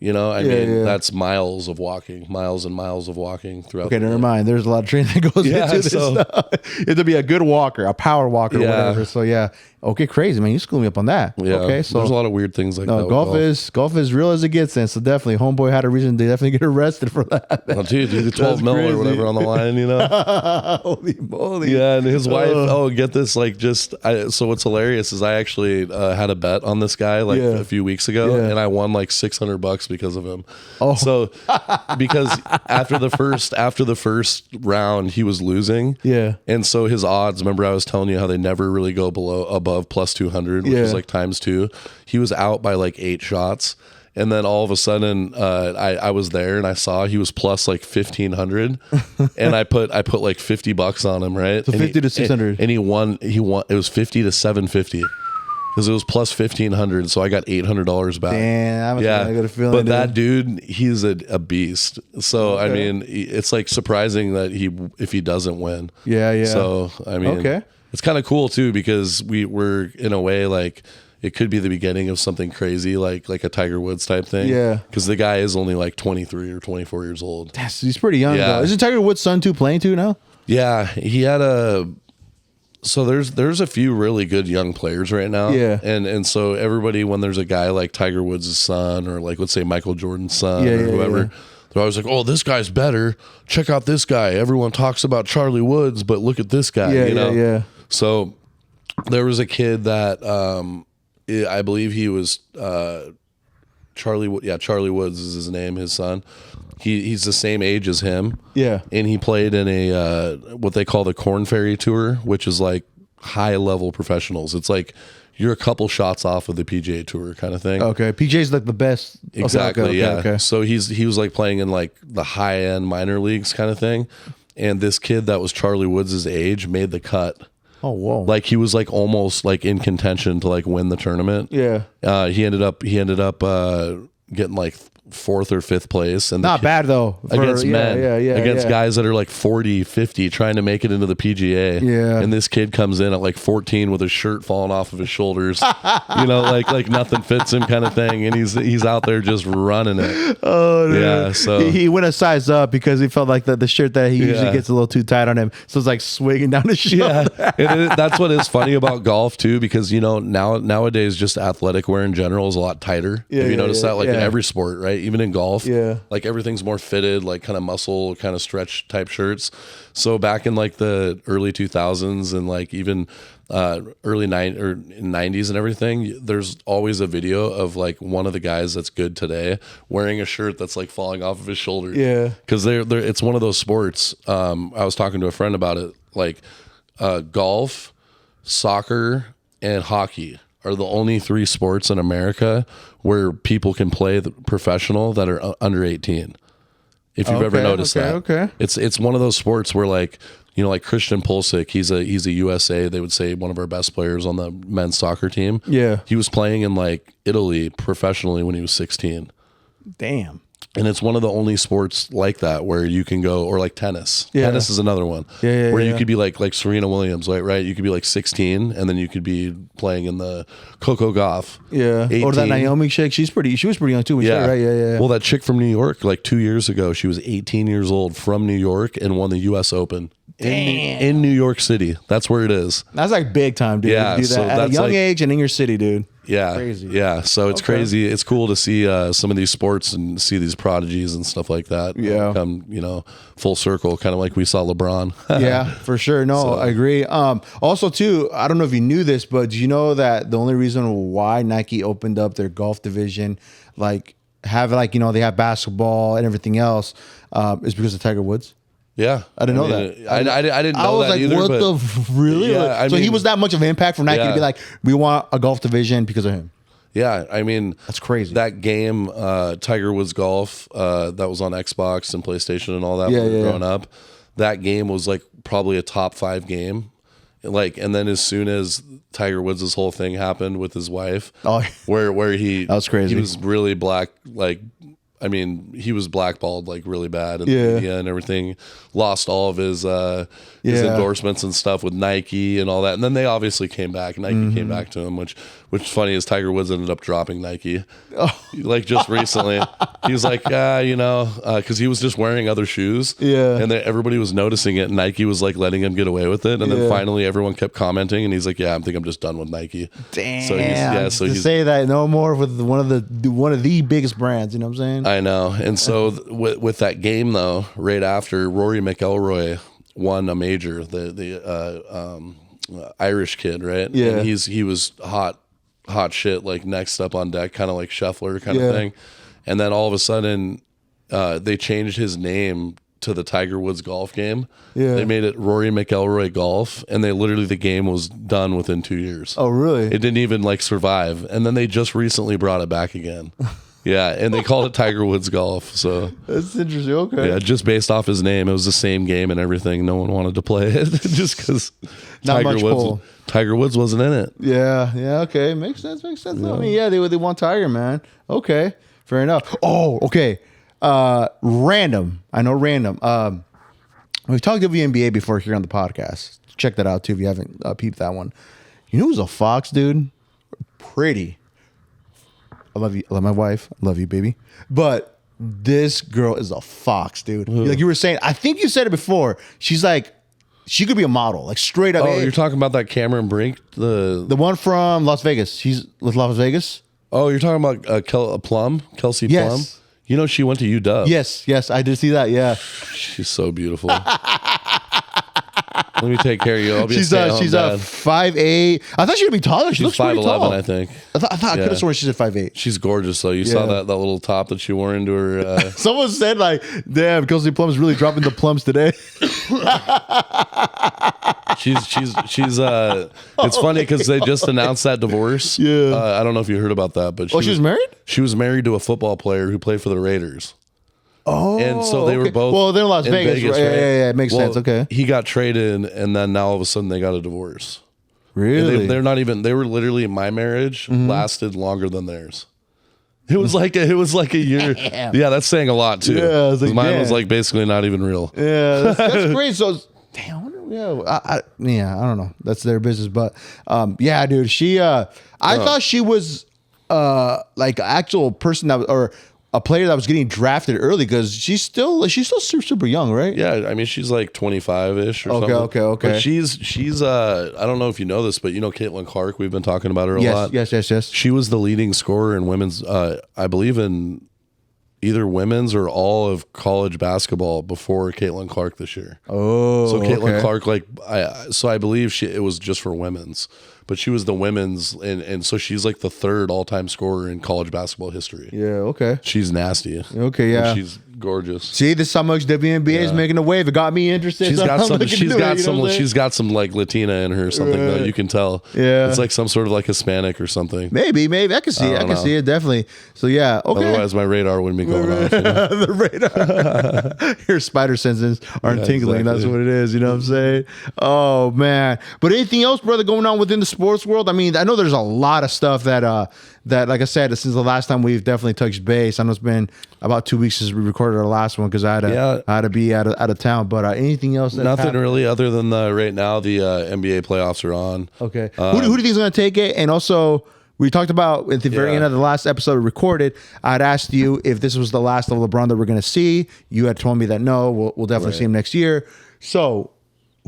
Speaker 2: I mean, that's miles and miles of walking throughout.
Speaker 1: Okay, never mind. There's a lot of training that goes into this stuff. You have to be a good walker, a power walker, or whatever. So okay, crazy, man. You schooled me up on that.
Speaker 2: Yeah.
Speaker 1: Okay, so
Speaker 2: there's a lot of weird things like that.
Speaker 1: Golf is real as it gets. Then, so definitely, homeboy had a reason to definitely get arrested for that.
Speaker 2: Well, dude, the 12 mil or whatever on the line,
Speaker 1: Holy moly!
Speaker 2: Yeah, and his wife. Oh, get this! Like, so what's hilarious is I actually had a bet on this guy like a few weeks ago, and I won like $600 because of him. Oh, so because after the first round he was losing, and so his odds. Remember, I was telling you how they never really go above plus 200, which is like times 2. He was out by like 8 shots. And then all of a sudden, I was there and I saw he was plus like 1,500, and I put like $50 on him, right?
Speaker 1: So 50 to 600,
Speaker 2: and he won. It was 50 to 750 because it was plus 1,500. So I got $800 back.
Speaker 1: Damn, I got a feeling.
Speaker 2: But that dude, he's a beast. So I mean, it's like surprising that if he doesn't win.
Speaker 1: Yeah.
Speaker 2: So I mean, it's kind of cool too because we're in a way like. It could be the beginning of something crazy, like a Tiger Woods type thing. Yeah, because the guy is only like 23 or 24 years old.
Speaker 1: He's pretty young. Though. Isn't Tiger Woods' son too playing too now?
Speaker 2: Yeah, he had So there's a few really good young players right now. Yeah, and so everybody, when there's a guy like Tiger Woods' son or like let's say Michael Jordan's son or whoever. They're always like, oh, this guy's better. Check out this guy. Everyone talks about Charlie Woods, but look at this guy. Yeah. So there was a kid that. I believe he was Charlie. Yeah, Charlie Woods is his name. His son. He's the same age as him. Yeah, and he played in a what they call the Korn Ferry Tour, which is like high level professionals. It's like you're a couple shots off of the PGA Tour kind of thing.
Speaker 1: Okay, PGA's like the best.
Speaker 2: Exactly. Okay. So he was like playing in like the high end minor leagues kind of thing, and this kid that was Charlie Woods' age made the cut.
Speaker 1: Oh, whoa.
Speaker 2: Like he was like almost like in contention to like win the tournament. Yeah. He ended up getting like 4th or 5th place, and
Speaker 1: not bad though
Speaker 2: against men, against guys that are like 40, 50 trying to make it into the PGA. Yeah, and this kid comes in at like 14 with his shirt falling off of his shoulders, like nothing fits him kind of thing, and he's out there just running it. Oh, dude. Yeah, so
Speaker 1: he went a size up because he felt like the shirt that he usually gets a little too tight on him, so it's like swinging down his shoulder.
Speaker 2: Yeah, that's what is funny about golf too, because nowadays just athletic wear in general is a lot tighter. Have you noticed that, like in every sport, right? Even in golf, like everything's more fitted, like kind of muscle, kind of stretch type shirts. So back in like the early 2000s and like even early 90s and everything, there's always a video of like one of the guys that's good today wearing a shirt that's like falling off of his shoulder. Yeah, because it's one of those sports. I was talking to a friend about it, like golf, soccer, and hockey are the only 3 sports in America where people can play professional that are under 18. If you've ever noticed that.
Speaker 1: Okay.
Speaker 2: It's one of those sports where like, like Christian Pulisic, he's a USA, they would say one of our best players on the men's soccer team.
Speaker 1: Yeah.
Speaker 2: He was playing in like Italy professionally when he was 16.
Speaker 1: Damn.
Speaker 2: And it's one of the only sports like that where you can go, or like tennis.
Speaker 1: Yeah.
Speaker 2: Tennis is another one. Where you could be like Serena Williams, right? You could be like 16 and then you could be playing in the Coco Gauff.
Speaker 1: Yeah.
Speaker 2: 18.
Speaker 1: Or that Naomi chick, she was pretty young too. When she started, right? Yeah.
Speaker 2: Well, that chick from New York, like 2 years ago, she was 18 years old from New York and won the US Open. In New York City. That's where it is.
Speaker 1: That's like big time, dude.
Speaker 2: Yeah,
Speaker 1: to do that
Speaker 2: so
Speaker 1: at a
Speaker 2: that's
Speaker 1: young
Speaker 2: like-
Speaker 1: age and in your city, dude.
Speaker 2: Yeah.
Speaker 1: Crazy.
Speaker 2: Yeah. So it's
Speaker 1: Okay.
Speaker 2: crazy. It's cool to see some of these sports and see these prodigies and stuff like that.
Speaker 1: Yeah.
Speaker 2: Come, full circle, kind of like we saw LeBron.
Speaker 1: Yeah, for sure. No, I agree. Also, too, I don't know if you knew this, but do you know that the only reason why Nike opened up their golf division, they have basketball and everything else, is because of Tiger Woods?
Speaker 2: Yeah.
Speaker 1: I didn't know that.
Speaker 2: I didn't know that either.
Speaker 1: What
Speaker 2: but
Speaker 1: the really?
Speaker 2: Yeah,
Speaker 1: So he was that much of an impact for Nike to
Speaker 2: Yeah.
Speaker 1: be like, we want a golf division because of him.
Speaker 2: yeah, I mean,
Speaker 1: That's crazy.
Speaker 2: that game, Tiger Woods Golf, that was on Xbox and PlayStation and all that
Speaker 1: Yeah,
Speaker 2: when we were
Speaker 1: yeah,
Speaker 2: growing up. That game was like probably a top 5 game. And then as soon as Tiger Woods' whole thing happened with his wife, where he
Speaker 1: That was crazy.
Speaker 2: he was really he was blackballed like really bad in
Speaker 1: Yeah.
Speaker 2: the media and everything. Lost all of his endorsements and stuff with Nike and all that. And then they obviously came back. Nike came back to him, which is funny is Tiger Woods ended up dropping Nike. Like just recently. He was like, because he was just wearing other shoes.
Speaker 1: Yeah.
Speaker 2: And everybody was noticing it. And Nike was like letting him get away with it. And then finally everyone kept commenting and he's like, yeah, I think I'm just done with Nike.
Speaker 1: Damn.
Speaker 2: So
Speaker 1: to
Speaker 2: he's
Speaker 1: say that no more with one of the biggest brands, you know what I'm saying?
Speaker 2: I know. And so with that game though, right after Rory McIlroy won a major, the Irish kid, right?
Speaker 1: Yeah.
Speaker 2: And he was hot shit, like next up on deck, kind of like Scheffler kind of thing. And then all of a sudden, they changed his name to the Tiger Woods golf game.
Speaker 1: Yeah.
Speaker 2: They made it Rory McIlroy Golf, and the game was done within 2 years.
Speaker 1: Oh, really?
Speaker 2: It didn't even like survive. And then they just recently brought it back again. Yeah, and they called it Tiger Woods Golf. So
Speaker 1: That's interesting. Okay.
Speaker 2: yeah, just based off his name, it was the same game and everything. No one wanted to play it just because Tiger Woods wasn't in it.
Speaker 1: Yeah. Okay. Makes sense. I mean, yeah, they want Tiger, man. Okay. Fair enough. Oh, okay. Random. I know random. We've talked about the NBA before here on the podcast. Check that out too if you haven't peeped that one. You know who's a fox, dude? Pretty. I love you. I love my wife. I love you, baby. But this girl is a fox, dude. Like you were saying, I think you said it before. She's like, she could be a model, like straight up.
Speaker 2: Oh, you're talking about that Cameron Brink?
Speaker 1: The one from Las Vegas. She's with Las Vegas.
Speaker 2: Oh, you're talking about Kelsey
Speaker 1: Yes.
Speaker 2: Plum? You know, she went to UW.
Speaker 1: Yes, I did see that. Yeah,
Speaker 2: She's so beautiful. Let me take care of you. I'll be
Speaker 1: she's
Speaker 2: a
Speaker 1: 5'8". I thought she'd be taller. She looks
Speaker 2: She's
Speaker 1: pretty
Speaker 2: 5'11",
Speaker 1: tall.
Speaker 2: I think.
Speaker 1: I could have sworn she's at 5'8".
Speaker 2: She's gorgeous, though. You saw
Speaker 1: Yeah.
Speaker 2: that little top that she wore into her...
Speaker 1: Someone said like, "Damn, Kelsey Plum's really dropping the plums today."
Speaker 2: It's funny because they just announced that divorce.
Speaker 1: Yeah.
Speaker 2: I don't know if you heard about that, but
Speaker 1: She was married.
Speaker 2: she was married to a football player who played for the Raiders.
Speaker 1: Oh,
Speaker 2: And so they were
Speaker 1: okay.
Speaker 2: both.
Speaker 1: Well, they're in Las Vegas. Right?
Speaker 2: right?
Speaker 1: Yeah. It makes sense. Okay.
Speaker 2: He got traded, and then now all of a sudden they got a divorce. And
Speaker 1: Really?
Speaker 2: they're not even. They were literally my marriage lasted longer than theirs. It was like a year.
Speaker 1: Damn.
Speaker 2: Yeah, that's saying a lot too.
Speaker 1: Yeah, I was like,
Speaker 2: 'Cause mine
Speaker 1: damn.
Speaker 2: was like basically not even real.
Speaker 1: Yeah, that's great. So, damn, I wonder- I don't know. That's their business, but yeah, dude. I thought she was like an actual person or a player that was getting drafted early because she's still super, super young, right?
Speaker 2: Yeah, I mean she's like 25-ish or something.
Speaker 1: Okay.
Speaker 2: But she's I don't know if you know this, but you know Caitlin Clark. We've been talking about her a lot.
Speaker 1: Yes.
Speaker 2: She was the leading scorer in women's. I believe in either women's or all of college basketball before Caitlin Clark this year.
Speaker 1: Oh,
Speaker 2: So Caitlin
Speaker 1: okay.
Speaker 2: Clark, I believe it was just for women's, but she was the women's, and so she's like the third all-time scorer in college basketball history.
Speaker 1: Yeah. Okay.
Speaker 2: She's nasty.
Speaker 1: Okay. Yeah.
Speaker 2: And she's gorgeous.
Speaker 1: See, this is how much WNBA is making a wave. It got me interested.
Speaker 2: She's
Speaker 1: so
Speaker 2: got
Speaker 1: I'm
Speaker 2: some.
Speaker 1: looking
Speaker 2: She's
Speaker 1: into
Speaker 2: got
Speaker 1: it, you know
Speaker 2: some.
Speaker 1: what I'm saying?
Speaker 2: She's got some like Latina in her or something though. You can tell.
Speaker 1: Yeah.
Speaker 2: It's like some sort of like Hispanic or something.
Speaker 1: Maybe. I can see it. I can see it definitely. So yeah. Okay.
Speaker 2: Otherwise, my radar wouldn't be going off. You know?
Speaker 1: The radar. Your spider senses aren't tingling.
Speaker 2: exactly.
Speaker 1: That's what it is. You know what I'm saying? Oh man. But anything else, brother, going on within the sports world? I mean, I know there's a lot of stuff that like I said, since the last time we've definitely touched base. I know it's been about 2 weeks since we recorded our last one because I had to be out of town. But anything else?
Speaker 2: Nothing really, other than right now the NBA playoffs are on.
Speaker 1: Okay. Who do you think is going to take it? And also, we talked about at the very end of the last episode we recorded, I'd asked you if this was the last of LeBron that we're going to see. You had told me that no, we'll definitely see him next year. So,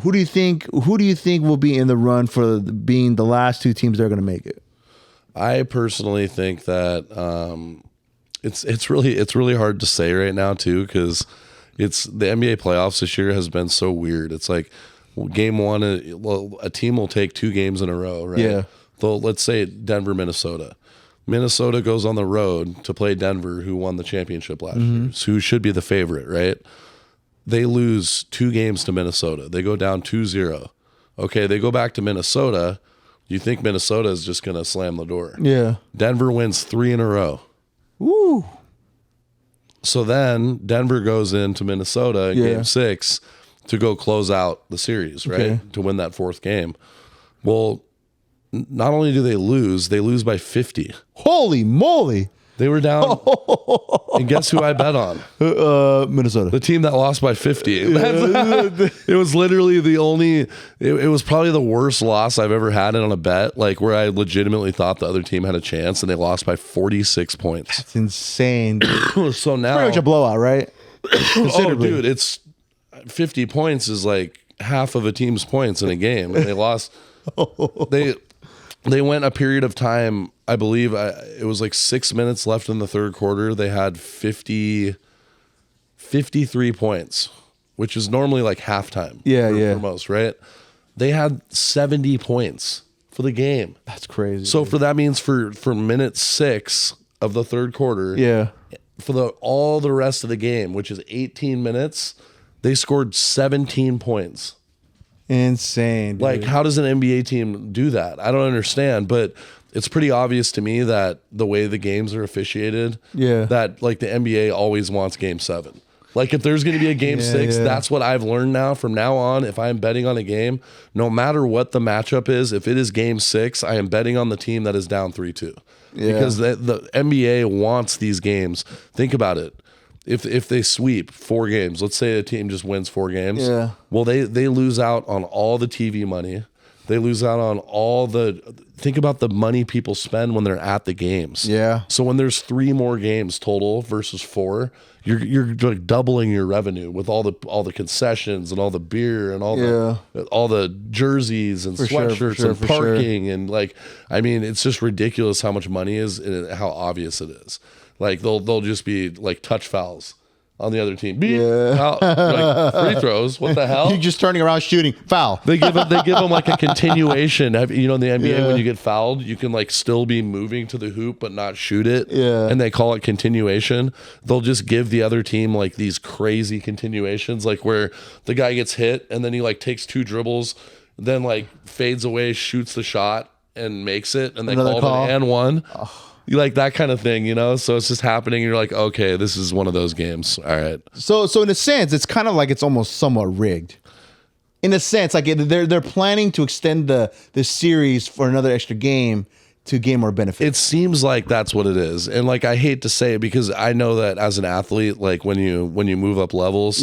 Speaker 1: who do you think will be in the run for being the last two teams that are going to make it?
Speaker 2: I personally think that it's really hard to say right now too, because it's the NBA playoffs this year has been so weird. It's like game one, a team will take 2 games in a row, right? Yeah. So let's say Denver, Minnesota. Minnesota goes on the road to play Denver, who won the championship last year, who should be the favorite, right? They lose 2 games to Minnesota. They go down 2-0. Okay, they go back to Minnesota. You think Minnesota is just going to slam the door. Yeah. Denver wins 3 in a row. Woo. So then Denver goes into Minnesota in game 6 to go close out the series, right? To win that 4th game. Well, not only do they lose by 50.
Speaker 1: Holy moly.
Speaker 2: They were down. And guess who I bet on?
Speaker 1: Minnesota.
Speaker 2: The team that lost by 50. It was literally the only, it was probably the worst loss I've ever had on a bet, like where I legitimately thought the other team had a chance and they lost by 46 points.
Speaker 1: That's insane.
Speaker 2: So now.
Speaker 1: Pretty much a blowout, right?
Speaker 2: Oh, dude, it's 50 points is like half of a team's points in a game. And they lost. They went a period of time, I believe it was like 6 minutes left in the third quarter. They had 53 points, which is normally like halftime. For most, right? They had 70 points for the game.
Speaker 1: That's crazy.
Speaker 2: So that means for minute 6 of the third quarter, for all the rest of the game, which is 18 minutes, they scored 17 points.
Speaker 1: Insane, dude.
Speaker 2: Like, how does an NBA team do that? I don't understand, but it's pretty obvious to me that the way the games are officiated, that like the NBA always wants game 7. Like if there's going to be a game 6, that's what I've learned now. From now on, if I'm betting on a game, no matter what the matchup is, if it is game 6, I am betting on the team that is down 3-2. Because the NBA wants these games. Think about it. If they sweep 4 games, let's say a team just wins 4 games. Well, they lose out on all the TV money. They lose out on all think about the money people spend when they're at the games. So when there's 3 more games total versus 4, you're like doubling your revenue with all the concessions and all the beer and all the jerseys and sweatshirts and parking and like, I mean, it's just ridiculous how much money is and how obvious it is. Like they'll just be like touch fouls on the other team. Like free throws. What the hell?
Speaker 1: You're just turning around shooting. Foul.
Speaker 2: They give them like a continuation. You know, in the NBA when you get fouled, you can like still be moving to the hoop but not shoot it. And they call it continuation. They'll just give the other team like these crazy continuations, like where the guy gets hit and then he like takes 2 dribbles, then like fades away, shoots the shot and makes it, and they call it an and one. You like that kind of thing, you know? So it's just happening. And you're like, okay, this is one of those games. All right.
Speaker 1: So in a sense, it's kind of like it's almost somewhat rigged. In a sense, like they're planning to extend the series for another extra game to gain more benefit.
Speaker 2: It seems like that's what it is. And like, I hate to say it because I know that as an athlete, like when you move up levels,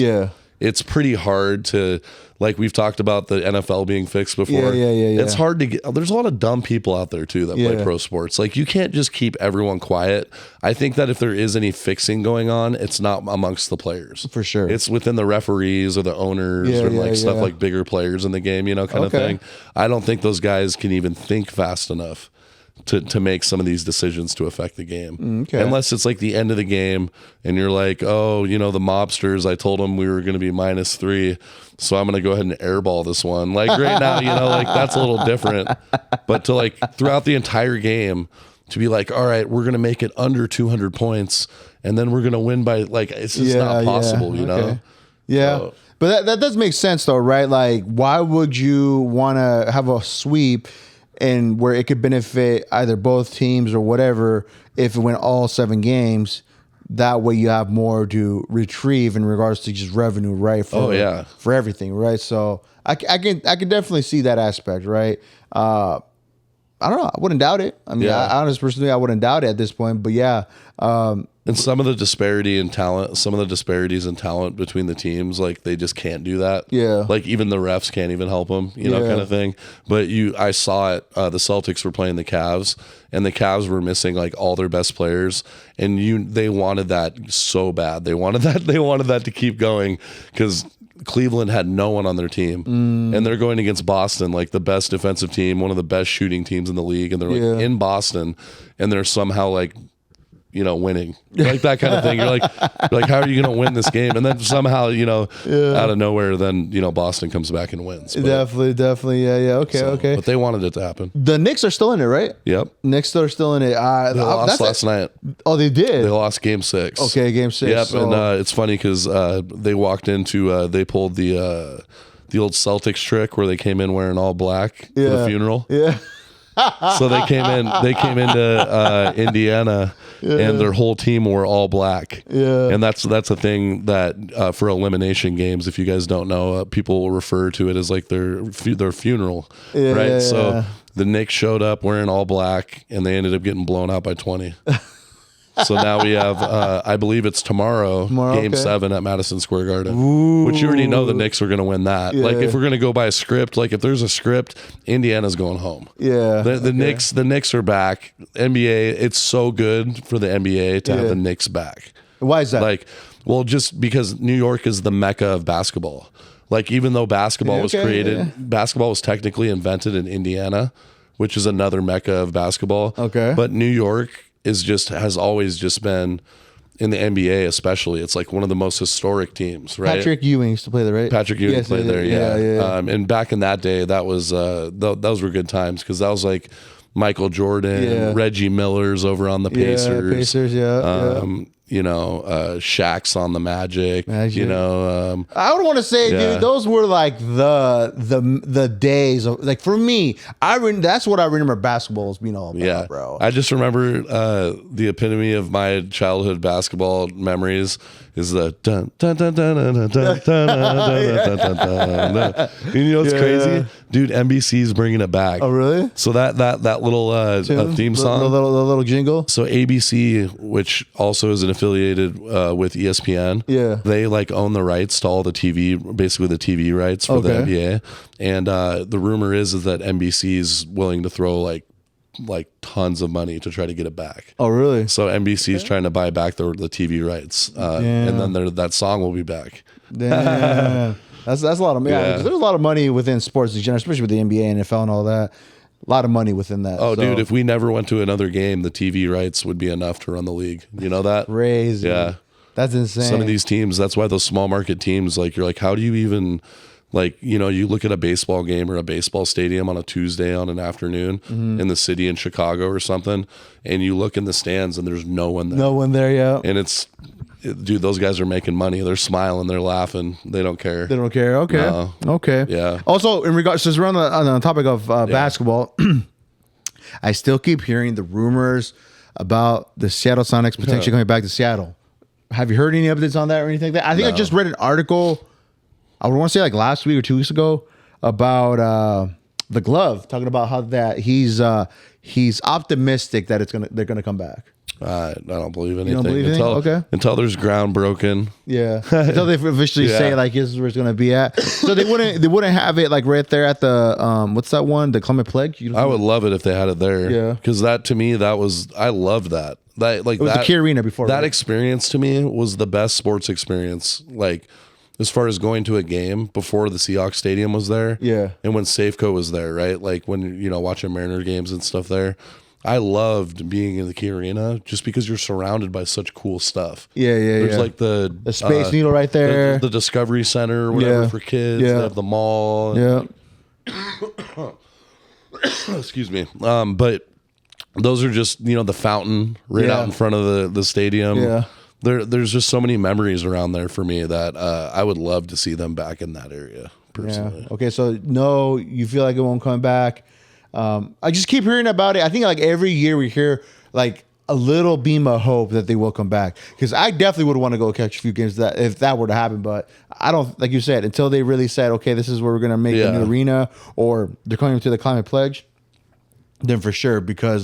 Speaker 2: it's pretty hard to, like we've talked about the NFL being fixed before. It's hard to get, there's a lot of dumb people out there too that play pro sports. Like you can't just keep everyone quiet. I think that if there is any fixing going on, it's not amongst the players.
Speaker 1: For sure.
Speaker 2: It's within the referees or the owners or like stuff like bigger players in the game, you know, kind of thing. I don't think those guys can even think fast enough to make some of these decisions to affect the game. Unless it's like the end of the game and you're like, oh, you know, the mobsters, I told them we were going to be -3, so I'm going to go ahead and airball this one. Like right now, you know, like that's a little different. But to like throughout the entire game, to be like, all right, we're gonna make it under 200 points, and then we're gonna win by like it's just not possible, you know?
Speaker 1: Yeah.
Speaker 2: So,
Speaker 1: But that does make sense though, right? Like, why would you want to have a sweep and where it could benefit either both teams or whatever if it went all 7 games? That way you have more to retrieve in regards to just revenue, right? For everything, right? So I can definitely see that aspect, right? I don't know. I wouldn't doubt it. I mean, I honestly, personally, I wouldn't doubt it at this point. But yeah.
Speaker 2: And some of the disparities in talent between the teams, like they just can't do that.
Speaker 1: Yeah.
Speaker 2: Like even the refs can't even help them, you know, kind of thing. But I saw it. The Celtics were playing the Cavs, and the Cavs were missing like all their best players, and they wanted that so bad. They wanted that to keep going because Cleveland had no one on their team, and they're going against Boston, like the best defensive team, one of the best shooting teams in the league, and they're like in Boston, and they're somehow like, you know, winning, like that kind of thing. You're like, how are you going to win this game? And then somehow, you know, out of nowhere, then, you know, Boston comes back and wins. But,
Speaker 1: Definitely. Yeah. Okay.
Speaker 2: But they wanted it to happen.
Speaker 1: The Knicks are still in it, right?
Speaker 2: Yep.
Speaker 1: Knicks are still in it.
Speaker 2: They lost last night.
Speaker 1: Oh, they did?
Speaker 2: They lost game 6.
Speaker 1: Okay, game 6.
Speaker 2: Yep.
Speaker 1: So.
Speaker 2: And it's funny because they walked into, they pulled the old Celtics trick where they came in wearing all black for the funeral.
Speaker 1: Yeah.
Speaker 2: So they came into Indiana, and their whole team were all black.
Speaker 1: Yeah.
Speaker 2: And that's a thing that for elimination games, if you guys don't know, people will refer to it as like their funeral, right? So the Knicks showed up wearing all black, and they ended up getting blown out by 20. So now we have, I believe it's tomorrow game 7 at Madison Square Garden, which you already know the Knicks are going to win that. Like if we're going to go by a script, like if there's a script, Indiana's going home.
Speaker 1: Yeah.
Speaker 2: The Knicks are back. NBA, it's so good for the NBA to have the Knicks back.
Speaker 1: Why is that?
Speaker 2: Like, well, just because New York is the mecca of basketball. Like even though basketball was created, basketball was technically invented in Indiana, which is another mecca of basketball.
Speaker 1: Okay.
Speaker 2: But New York has always just been, in the NBA especially, it's like one of the most historic teams, right?
Speaker 1: Patrick Ewing used to play there, right?
Speaker 2: Patrick Ewing played there, yeah. And back in that day, that was those were good times because that was like Michael Jordan, Reggie Miller's over on the Pacers. You know, Shaq's on the Magic. You know,
Speaker 1: I would want to say, dude, those were like the days of, like, for me. That's what I remember basketball as being all about, bro.
Speaker 2: I just remember the epitome of my childhood basketball memories is the dun dun dun dun dun dun dun dun dun dun dun. You know what's crazy, dude? NBC's bringing it back.
Speaker 1: Oh, really?
Speaker 2: So that little theme song,
Speaker 1: the little jingle.
Speaker 2: So ABC, which also is affiliated with ESPN, they like own the rights to all the TV, basically the TV rights for the NBA. And the rumor is that NBC's willing to throw like tons of money to try to get it back.
Speaker 1: Oh, really?
Speaker 2: So NBC is trying to buy back the TV rights, and then that song will be back.
Speaker 1: Damn. That's a lot of money. Yeah. There's a lot of money within sports, especially with the NBA, NFL, and all that. A lot of money within that.
Speaker 2: Oh, dude, if we never went to another game, the TV rights would be enough to run the league. You know that?
Speaker 1: Crazy.
Speaker 2: Yeah.
Speaker 1: That's insane.
Speaker 2: Some of these teams, that's why those small market teams, like, you're like, how do you even, like, you know, you look at a baseball game or a baseball stadium on a Tuesday on an afternoon in the city in Chicago or something, and you look in the stands and there's no one there.
Speaker 1: No one there, yeah.
Speaker 2: And dude, those guys are making money. They're smiling. They're laughing. They don't care.
Speaker 1: They don't care. Okay.
Speaker 2: No.
Speaker 1: Okay.
Speaker 2: Yeah.
Speaker 1: Also, in regards, since we're on the topic of basketball, I still keep hearing the rumors about the Seattle Sonics potentially coming back to Seattle. Have you heard any updates on that or anything like that? I think I just read an article, I would want to say like last week or 2 weeks ago, about the Glove, talking about how that he's optimistic that they're gonna come back.
Speaker 2: I don't believe anything.
Speaker 1: You don't believe anything?
Speaker 2: Until there's ground broken.
Speaker 1: Yeah. Until they officially say like this is where it's gonna be at. So they wouldn't have it like right there at the what's that one? The Clement Pledge?
Speaker 2: I would love it if they had it there.
Speaker 1: Yeah.
Speaker 2: Because that to me, I loved that. That like
Speaker 1: it was the Key Arena before.
Speaker 2: That experience to me was the best sports experience. Like as far as going to a game before the Seahawks Stadium was there.
Speaker 1: Yeah.
Speaker 2: And when Safeco was there, right? Like when, you know, watching Mariner games and stuff there. I loved being in the Key Arena just because you're surrounded by such cool stuff.
Speaker 1: Yeah.
Speaker 2: There's like the
Speaker 1: Space Needle right there.
Speaker 2: The Discovery Center or whatever for kids.
Speaker 1: Yeah.
Speaker 2: They have the mall.
Speaker 1: Yeah.
Speaker 2: Excuse me. But those are just, the fountain right out in front of the stadium.
Speaker 1: Yeah.
Speaker 2: There's just so many memories around there for me that I would love to see them back in that area personally.
Speaker 1: Yeah. Okay, so no, you feel like it won't come back. I just keep hearing about it. I think like every year we hear like a little beam of hope that they will come back, because I definitely would want to go catch a few games if that were to happen. But I don't, like you said, until they really said, okay, this is where we're gonna make a new arena, or they're coming to the Climate Pledge, then for sure, because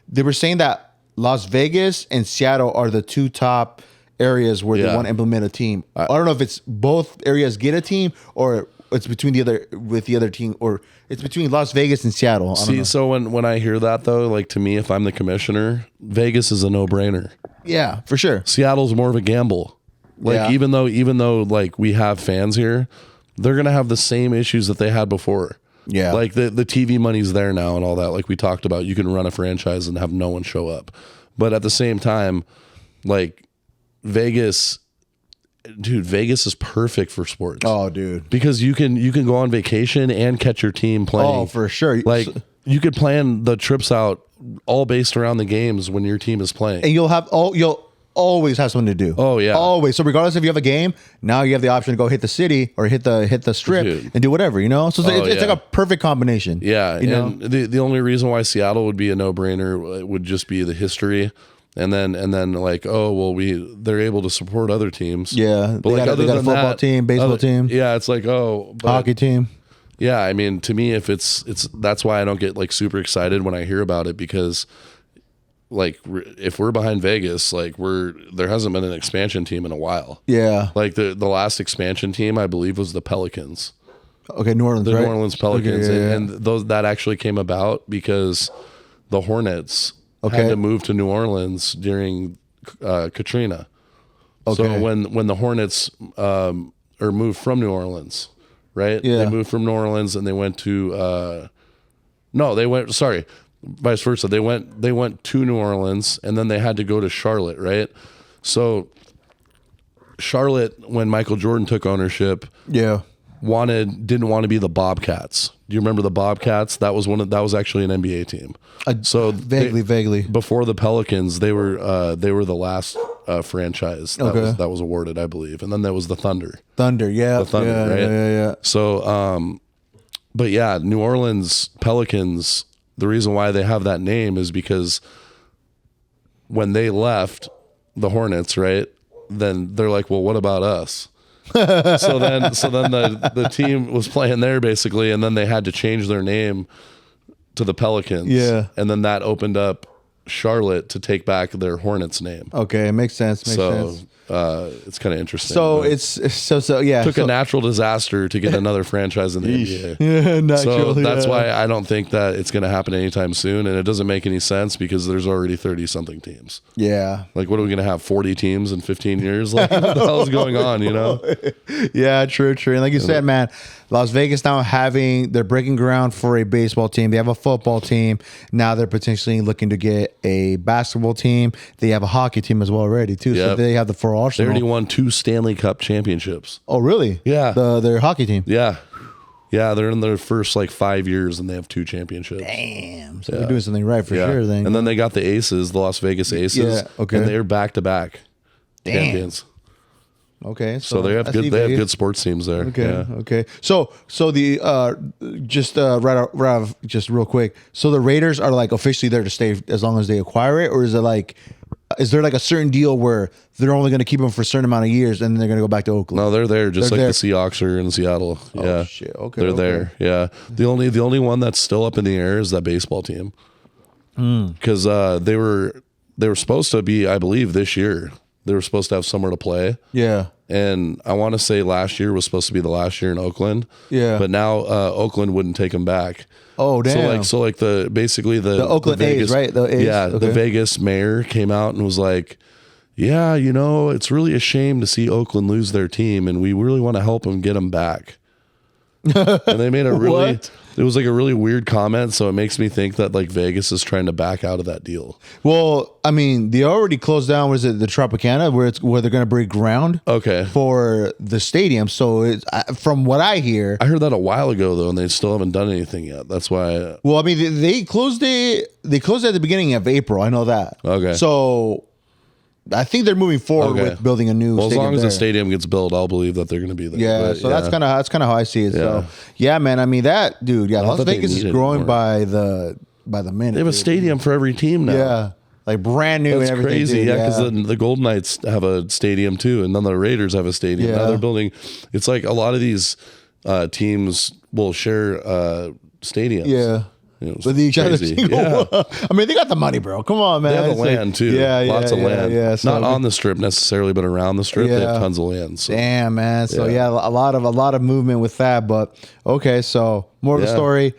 Speaker 1: they were saying that Las Vegas and Seattle are the two top areas where they want to implement a team. I don't know if it's both areas get a team, or it's between the other team, or it's between Las Vegas and Seattle. I don't know.
Speaker 2: So when I hear that though, like to me, if I'm the commissioner, Vegas is a no-brainer.
Speaker 1: Yeah, for sure.
Speaker 2: Seattle's more of a gamble. Like even though like we have fans here, they're gonna have the same issues that they had before.
Speaker 1: Yeah.
Speaker 2: Like the TV money's there now and all that. Like we talked about, you can run a franchise and have no one show up. But at the same time, like Vegas is perfect for sports.
Speaker 1: Oh, dude.
Speaker 2: Because you can go on vacation and catch your team playing.
Speaker 1: Oh, for sure.
Speaker 2: Like you could plan the trips out all based around the games when your team is playing.
Speaker 1: And you'll always have something to do.
Speaker 2: Oh yeah.
Speaker 1: Always. So regardless if you have a game, now you have the option to go hit the city or hit the strip and do whatever, So it's like a perfect combination.
Speaker 2: Yeah. And the only reason why Seattle would be a no-brainer would just be the history. And then like, oh well, they're able to support other teams.
Speaker 1: Yeah,
Speaker 2: but
Speaker 1: they got a football team, baseball team.
Speaker 2: Yeah, it's like
Speaker 1: hockey team.
Speaker 2: Yeah, I mean, to me, if it's that's why I don't get like super excited when I hear about it, because like if we're behind Vegas, like there hasn't been an expansion team in a while.
Speaker 1: Yeah,
Speaker 2: like the last expansion team I believe was the Pelicans.
Speaker 1: Okay, New Orleans,
Speaker 2: the
Speaker 1: right?
Speaker 2: New Orleans Pelicans,
Speaker 1: okay,
Speaker 2: and that actually came about because the Hornets. Had to move to New Orleans during Katrina. Okay. So when the Hornets or moved from New Orleans, right? Yeah. They moved from New Orleans and they went to vice versa. They went to New Orleans and then they had to go to Charlotte, right? So Charlotte, when Michael Jordan took ownership, didn't want to be the Bobcats. Do you remember the Bobcats? That was actually an NBA team. So
Speaker 1: vaguely
Speaker 2: before the Pelicans, they were the last franchise that was awarded, I believe, and then there was the Thunder.
Speaker 1: Yeah,
Speaker 2: the Thunder, right?
Speaker 1: Yeah.
Speaker 2: So, but yeah, New Orleans Pelicans. The reason why they have that name is because when they left the Hornets, right? Then they're like, well, what about us? so then the team was playing there basically, and then they had to change their name to the Pelicans. Yeah. And then that opened up Charlotte to take back their Hornets name.
Speaker 1: Okay, it makes sense.
Speaker 2: It's kind of interesting.
Speaker 1: So yeah.
Speaker 2: Took a natural disaster to get another franchise in the NBA.
Speaker 1: Yeah, natural.
Speaker 2: So that's why I don't think that it's going to happen anytime soon, and it doesn't make any sense because there's already 30-something teams.
Speaker 1: Yeah.
Speaker 2: Like, what are we going to have? 40 teams in 15 years? Like, what the hell is going on?
Speaker 1: Yeah, true. And like you said, man, Las Vegas now they're breaking ground for a baseball team. They have a football team. Now they're potentially looking to get a basketball team. They have a hockey team as well already too. Yep. So they have the full arsenal.
Speaker 2: They already won 2 Stanley Cup championships.
Speaker 1: Oh, really?
Speaker 2: Yeah.
Speaker 1: Their hockey team.
Speaker 2: Yeah. Yeah, they're in their first like 5 years and they have 2 championships.
Speaker 1: Damn. So they're doing something right for sure then.
Speaker 2: And then they got the Aces, the Las Vegas Aces. Yeah, okay. And they're back-to-back champions.
Speaker 1: Okay,
Speaker 2: so they have good sports teams there.
Speaker 1: Okay,
Speaker 2: yeah.
Speaker 1: Okay. So the just real quick. So the Raiders are like officially there to stay as long as they acquire it, or is there like a certain deal where they're only going to keep them for a certain amount of years and then they're going to go back to Oakland?
Speaker 2: No, they're there, just like the Seahawks are in Seattle. Yeah.
Speaker 1: Oh shit. Okay.
Speaker 2: They're there. Yeah. The only one that's still up in the air is that baseball team. Because they were supposed to be, I believe, this year. They were supposed to have somewhere to play. Yeah. And I want to say last year was supposed to be the last year in Oakland. Yeah. But now Oakland wouldn't take them back.
Speaker 1: Oh, damn.
Speaker 2: So like the
Speaker 1: Oakland A's, right? The A's?
Speaker 2: Yeah. Okay. The Vegas mayor came out and was like, yeah, it's really a shame to see Oakland lose their team, and we really want to help them get them back. And they made a really... It was like a really weird comment, so it makes me think that like Vegas is trying to back out of that deal.
Speaker 1: Well, I mean, they already closed down. Was it the Tropicana where they're going to break ground?
Speaker 2: Okay.
Speaker 1: For the stadium. So it's, from what I hear,
Speaker 2: I heard that a while ago though, and they still haven't done anything yet. That's why.
Speaker 1: Well, I mean, they closed it. They closed at the beginning of April. I know that.
Speaker 2: Okay.
Speaker 1: So I think they're moving forward with building a new.
Speaker 2: Well, as long as
Speaker 1: there.
Speaker 2: the stadium gets built, I'll believe that they're going to be there.
Speaker 1: Yeah,
Speaker 2: But,
Speaker 1: so that's kind of how I see it. So yeah, man. I mean that dude. Yeah, Las Vegas is growing by the minute.
Speaker 2: They have a stadium for every team now.
Speaker 1: Yeah, like brand new.
Speaker 2: That's
Speaker 1: and everything.
Speaker 2: crazy.
Speaker 1: Dude.
Speaker 2: Yeah, because the Golden Knights have a stadium too, and then the Raiders have a stadium.
Speaker 1: Yeah.
Speaker 2: Now they're building. It's like a lot of these teams will share stadiums.
Speaker 1: Yeah.
Speaker 2: With
Speaker 1: each other. I mean, they got the money, bro. Come on, man.
Speaker 2: They have the land too.
Speaker 1: Yeah,
Speaker 2: lots of land.
Speaker 1: Yeah,
Speaker 2: so not on the strip necessarily, but around the strip, they have tons of land. So.
Speaker 1: Damn, man. So a lot of movement with that. But okay, so more of the story.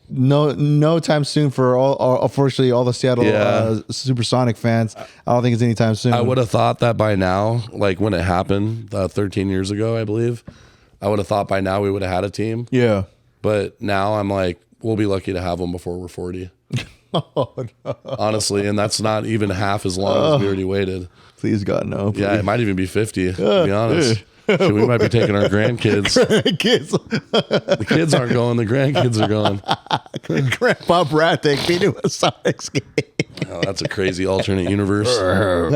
Speaker 1: No time soon for unfortunately all the Seattle Supersonic fans. I don't think it's anytime soon.
Speaker 2: I would have thought that by now, like when it happened 13 years ago, I believe, I would have thought by now we would have had a team.
Speaker 1: Yeah.
Speaker 2: But now I'm like, we'll be lucky to have them before we're 40. Oh, no. Honestly, and that's not even half as long as we already waited.
Speaker 1: Please, God, no. Please.
Speaker 2: Yeah, it might even be 50, to be honest. So we might be taking our grandkids. The kids aren't going, the grandkids are going.
Speaker 1: Grandpa Brad take me to a Sonics game.
Speaker 2: Oh, that's a crazy alternate universe.
Speaker 1: Okay.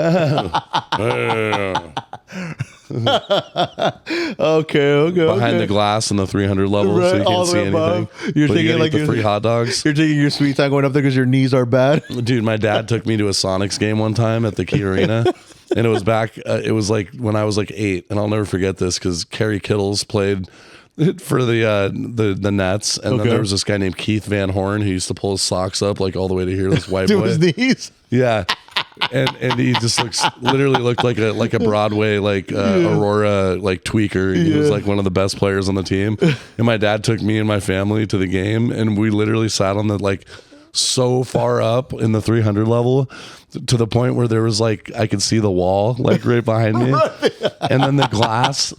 Speaker 2: Behind the glass in the 300 level, so you can't see anything.
Speaker 1: You're taking like
Speaker 2: the free hot dogs.
Speaker 1: You're taking your sweet time going up there because your knees are bad.
Speaker 2: Dude, my dad took me to a Sonics game one time at the Key Arena, and it was back. It was like when I was like 8, and I'll never forget this because Kerry Kittles played for the Nets, and then there was this guy named Keith Van Horn who used to pull his socks up like all the way to here. This white boy,
Speaker 1: his knees.
Speaker 2: Yeah. And he just literally looked like a Broadway Aurora tweaker. He was like one of the best players on the team. And my dad took me and my family to the game, and we literally sat on the so far up in the 300 level to the point where there was I could see the wall right behind me. And then the glass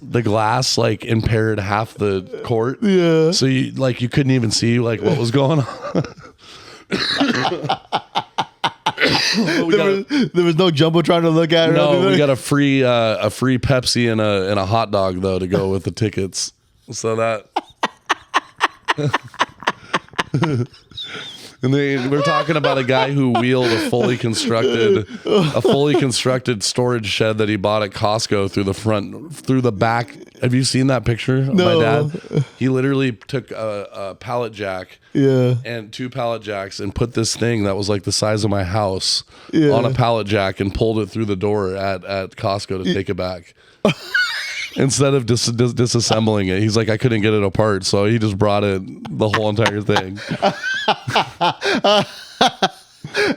Speaker 2: impaired half the court. Yeah. So you couldn't even see what was going on.
Speaker 1: There was no jumbotron to look at.
Speaker 2: No, we got a free Pepsi and a hot dog though to go with the tickets. So that. And we're talking about a guy who wheeled a fully constructed storage shed that he bought at Costco through the back. Have you seen that picture of my dad? He literally took a pallet jack and 2 pallet jacks and put this thing that was like the size of my house on a pallet jack and pulled it through the door at Costco to take it back. Instead of disassembling it, he's like, I couldn't get it apart, so he just brought it, the whole entire thing.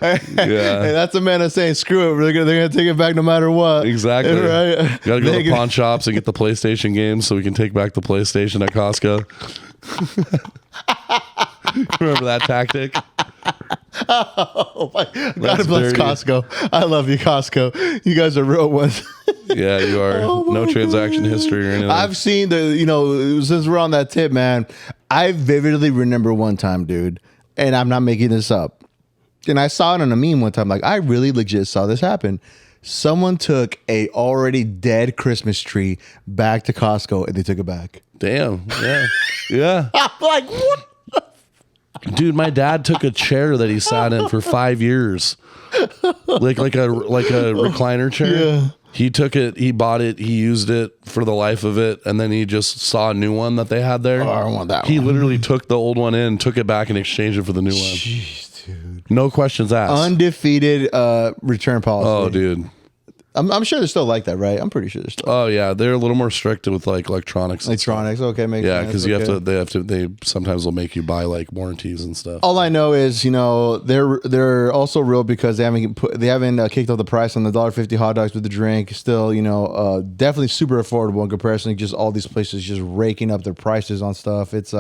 Speaker 1: Hey, that's a man that's saying, screw it, they're gonna take it back no matter what.
Speaker 2: Exactly.
Speaker 1: Right?
Speaker 2: Gotta go to the pawn shops and get the PlayStation games so we can take back the PlayStation at Costco. Remember that tactic?
Speaker 1: Oh my God, bless Costco. I love you, Costco. You guys are real ones.
Speaker 2: Yeah, you are. No transaction history or anything.
Speaker 1: I've seen since we're on that tip, man, I vividly remember one time, dude, and I'm not making this up. And I saw it on a meme one time. I really legit saw this happen. Someone took a already dead Christmas tree back to Costco and they took it back.
Speaker 2: Damn. Yeah. Yeah.
Speaker 1: I'm like, what?
Speaker 2: Dude, my dad took a chair that he sat in for 5 years, like a recliner chair. Yeah. He took it, he bought it, he used it for the life of it, and then he just saw a new one that they had there.
Speaker 1: Oh, I don't want that one.
Speaker 2: He literally took the old one in, took it back, and exchanged it for the new one.
Speaker 1: Jeez, dude.
Speaker 2: No questions asked.
Speaker 1: Undefeated return policy.
Speaker 2: Oh, dude.
Speaker 1: I'm sure they're still like that, right? I'm pretty sure they're still.
Speaker 2: Oh yeah, they're a little more strict with electronics.
Speaker 1: Electronics, okay, makes sense.
Speaker 2: Yeah, because they sometimes will make you buy warranties and stuff.
Speaker 1: All I know is they're also real because they haven't kicked off the price on the $1.50 hot dogs with the drink. Still, definitely super affordable in comparison to just all these places just raking up their prices on stuff. It's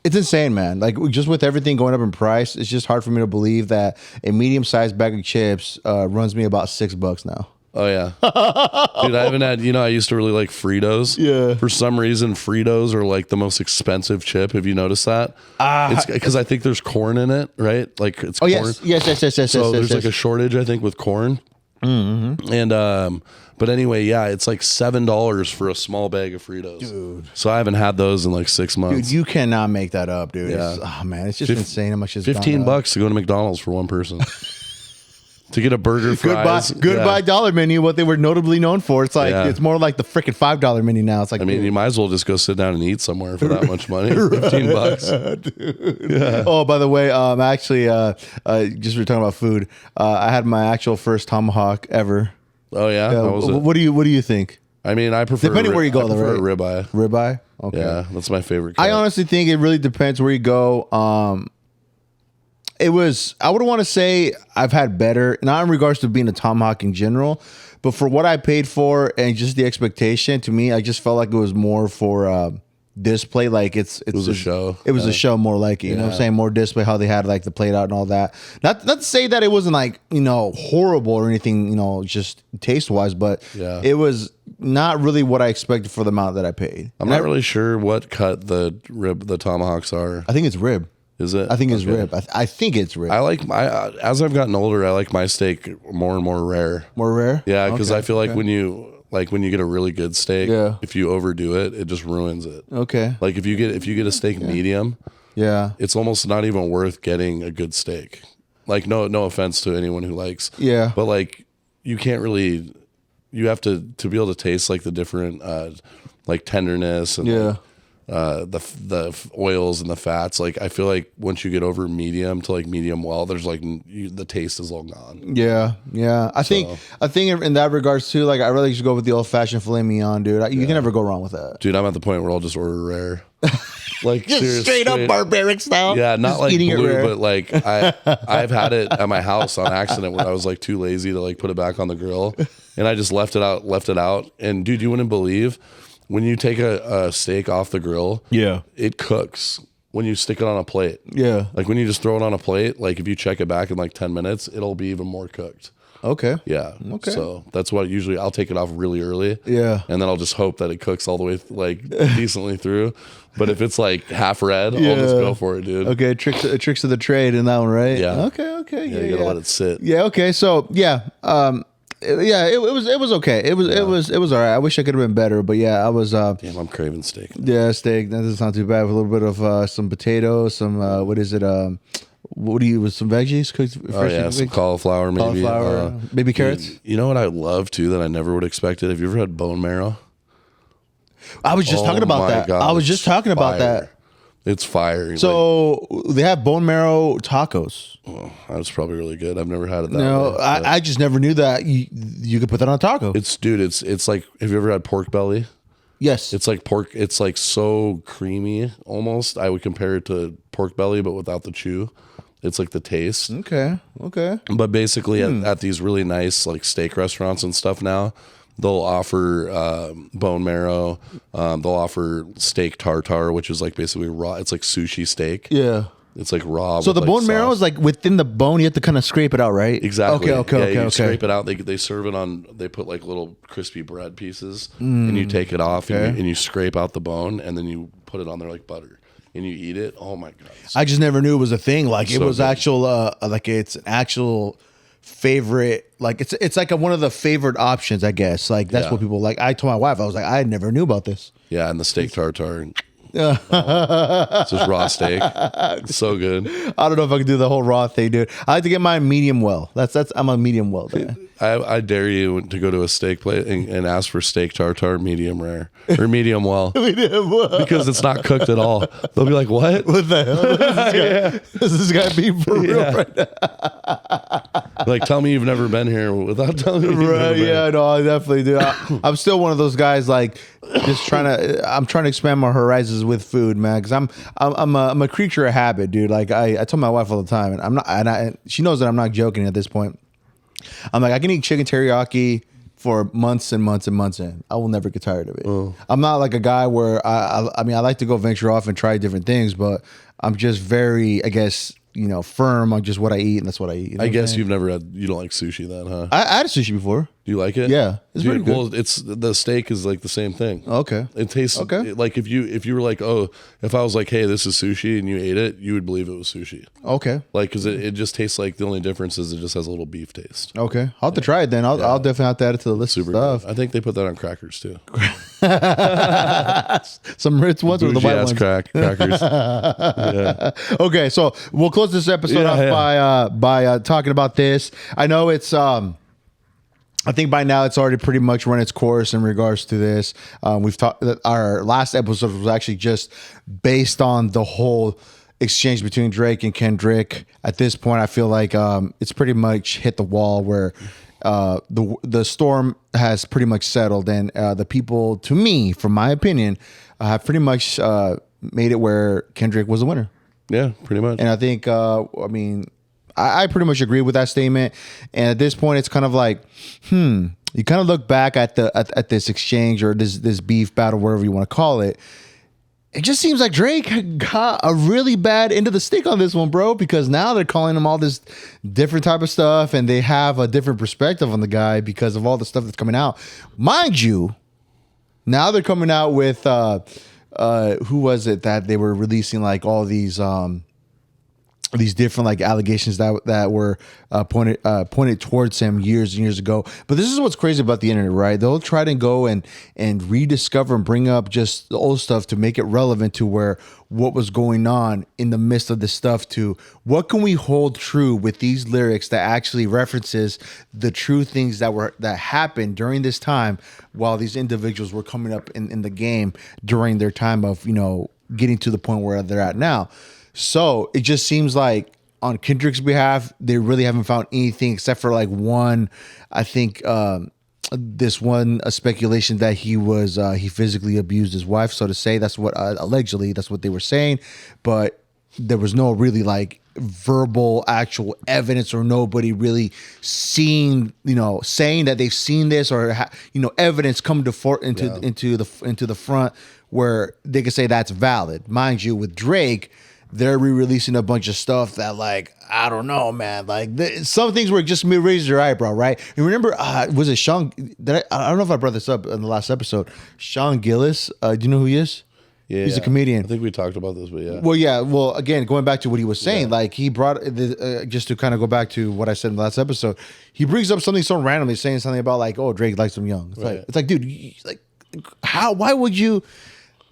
Speaker 1: insane, man. Just with everything going up in price, it's just hard for me to believe that a medium-sized bag of chips runs me about $6 now.
Speaker 2: Oh yeah, dude. I haven't had. I used to really like Fritos.
Speaker 1: Yeah.
Speaker 2: For some reason, Fritos are like the most expensive chip. Have you noticed that? It's because I think there's corn in it, right? Like it's corn.
Speaker 1: Yes.
Speaker 2: So there's like a shortage, I think, with corn. Mm-hmm. And but anyway, yeah, it's like $7 for a small bag of Fritos. Dude. So I haven't had those in like 6 months.
Speaker 1: Dude, you cannot make that up, dude.
Speaker 2: Yeah.
Speaker 1: Oh man, it's just insane how much it's
Speaker 2: $15 to go to McDonald's for one person. To get a burger, fries.
Speaker 1: Goodbye dollar menu, what they were notably known for. It's like it's more like the freaking $5 menu now. It's like,
Speaker 2: I mean, you might as well just go sit down and eat somewhere for that much money. $15.
Speaker 1: Dude. Yeah. Oh, by the way, actually, just we were talking about food. I had my actual first tomahawk ever.
Speaker 2: Oh yeah. How was it?
Speaker 1: What do you think?
Speaker 2: I mean, I prefer
Speaker 1: depending where you go,
Speaker 2: I prefer
Speaker 1: right?
Speaker 2: ribeye.
Speaker 1: Ribeye. Okay.
Speaker 2: Yeah, that's my favorite cut.
Speaker 1: I honestly think it really depends where you go. I would want to say I've had better, not in regards to being a tomahawk in general, but for what I paid for and just the expectation, to me, I just felt like it was more for display. Like it
Speaker 2: was a show.
Speaker 1: It was a show more like it, you know what I'm saying? More display, how they had like the plate out and all that. Not to say that it wasn't like, horrible or anything, just taste wise, but it was not really what I expected for the amount that I paid.
Speaker 2: I'm not really sure what cut the tomahawks are.
Speaker 1: I think it's rib.
Speaker 2: Is it?
Speaker 1: I think it's rib. I think it's rib.
Speaker 2: I like as I've gotten older, I like my steak more and more rare.
Speaker 1: More rare?
Speaker 2: Yeah, because I feel like when you get a really good steak, if you overdo it, it just ruins it.
Speaker 1: Okay.
Speaker 2: Like if you get a steak medium, it's almost not even worth getting a good steak. Like no offense to anyone who likes. Yeah. But like you can't really, you have to be able to taste like the different like tenderness and the oils and the fats. Like I feel like once you get over medium to like medium well, there's like the taste is all gone. Yeah. I think in that regards too, like I really just go with the old fashioned filet mignon, dude. You can never go wrong with that, dude. I'm at the point where I'll just order rare. Like just straight up barbaric style. Yeah, not just like blue, but like I've had it at my house on accident when I was like too lazy to like put it back on the grill, and I just left it out. And dude, you wouldn't believe, when you take a steak off the grill, it cooks when you stick it on a plate. Yeah. Like when you just throw it on a plate, like if you check it back in like 10 minutes, it'll be even more cooked. Okay. Yeah. Okay. So that's what usually I'll take it off really early. Yeah. And then I'll just hope that it cooks all the way like decently through. But if it's like half red, I'll just go for it, dude. Okay. Tricks of the trade in that one, right? Yeah. Okay. Yeah. You gotta let it sit. Yeah. Okay. So yeah. It was okay. It was all right. I wish I could have been better, but yeah, I was. Damn, I'm craving steak. Yeah, steak. That doesn't sound too bad. With a little bit of some potatoes, some what is it? With some veggies cooked? Some cauliflower, maybe. Maybe carrots. You know what I love too that I never would have expected? Have you ever had bone marrow? I was just talking about that. God, I was just talking about that. It's fire. So they have bone marrow tacos. Oh, that's probably really good. I've never had it that way. I just never knew that you could put that on a taco. It's like, have you ever had pork belly? Yes. It's like pork. It's like so creamy almost. I would compare it to pork belly, but without the chew. It's like the taste. Okay. But basically at these really nice like steak restaurants and stuff now, they'll offer bone marrow. They'll offer steak tartare, which is like basically raw. It's like sushi steak. Yeah. It's like raw. So the bone marrow is like within the bone. You have to kind of scrape it out, right? Exactly. Okay. You scrape it out. They serve it on. They put like little crispy bread pieces, and you take it off, and you scrape out the bone, and then you put it on there like butter, and you eat it. Oh my god! I just never knew it was a thing. Like it was actual. Like it's an actual favorite. Like it's like one of the favored options, I guess. Like that's what people like. I told my wife, I was like, I never knew about this. Yeah, and the steak tartare. It's just raw steak. It's so good. I don't know if I can do the whole raw thing, dude. I like to get mine medium well. I'm a medium well guy. I dare you to go to a steak place and ask for steak tartare medium rare or medium well. Medium well. Because it's not cooked at all. They'll be like, what? What the hell? Is this guy being for real right now? Like, tell me you've never been here without telling me you've never been. Yeah, no, I definitely do. I'm still one of those guys like just I'm trying to expand my horizons with food, man, because I'm a creature of habit, dude. Like I tell my wife all the time, and I'm not, and she knows that I'm not joking at this point. I'm like, I can eat chicken teriyaki for months and months and months, and I will never get tired of it. I'm not like a guy where I mean, I like to go venture off and try different things, but I'm just very, I guess, firm on just what I eat, and that's what I eat. I guess you don't like sushi then, huh? I had sushi before. Do you like it?
Speaker 1: Yeah, it's pretty good.
Speaker 2: Well, it's the steak is like the same thing.
Speaker 1: Okay.
Speaker 2: It tastes like if you were like, oh, if I was like, hey, this is sushi, and you ate it, you would believe it was sushi.
Speaker 1: Okay.
Speaker 2: Like, because it just tastes like the only difference is it just has a little beef taste.
Speaker 1: Okay. I'll have to try it then. I'll definitely have to add it to the list
Speaker 2: Super
Speaker 1: of stuff.
Speaker 2: good. I think they put that on crackers too.
Speaker 1: Some Ritz ones or the white ones?
Speaker 2: Crackers. Yeah.
Speaker 1: Okay, so we'll close this episode off by talking about this. I know it's I think by now it's already pretty much run its course in regards to this. We've talked that our last episode was actually just based on the whole exchange between Drake and Kendrick. At this point, I feel like it's pretty much hit the wall where the storm has pretty much settled, and the people, to me, from my opinion, have pretty much made it where Kendrick was the winner.
Speaker 2: Yeah, pretty much.
Speaker 1: And I think, I pretty much agree with that statement. And at this point, it's kind of like, you kind of look back at at this exchange or this beef battle, whatever you want to call it. It just seems like Drake got a really bad end of the stick on this one, bro, because now they're calling him all this different type of stuff, and they have a different perspective on the guy because of all the stuff that's coming out. Mind you, now they're coming out with who was it that they were releasing like all these different like allegations that were pointed towards him years and years ago. But this is what's crazy about the internet, right? They'll try to go and rediscover and bring up just the old stuff to make it relevant to where what was going on in the midst of this stuff, to what can we hold true with these lyrics that actually references the true things that happened during this time while these individuals were coming up in the game during their time of, getting to the point where they're at now. So it just seems like on Kendrick's behalf, they really haven't found anything except for like one, I think, this one speculation that he physically abused his wife, so to say. That's what allegedly that's what they were saying, but there was no really like verbal actual evidence or nobody really seeing, saying that they've seen this or evidence come into the front where they could say that's valid. Mind you, with Drake, they're re-releasing a bunch of stuff that, like, I don't know, man. Like, some things were just me raising your eyebrow, right? You remember, was it Sean? I don't know if I brought this up in the last episode. Sean Gillis. Do you know who he is?
Speaker 2: Yeah,
Speaker 1: he's a comedian.
Speaker 2: I think we talked about this, but yeah.
Speaker 1: Well, yeah. Well, again, going back to what he was saying, like he brought just to kind of go back to what I said in the last episode. He brings up something so randomly, saying something about like, "Oh, Drake likes him young." It's like, dude, like, how? Why would you?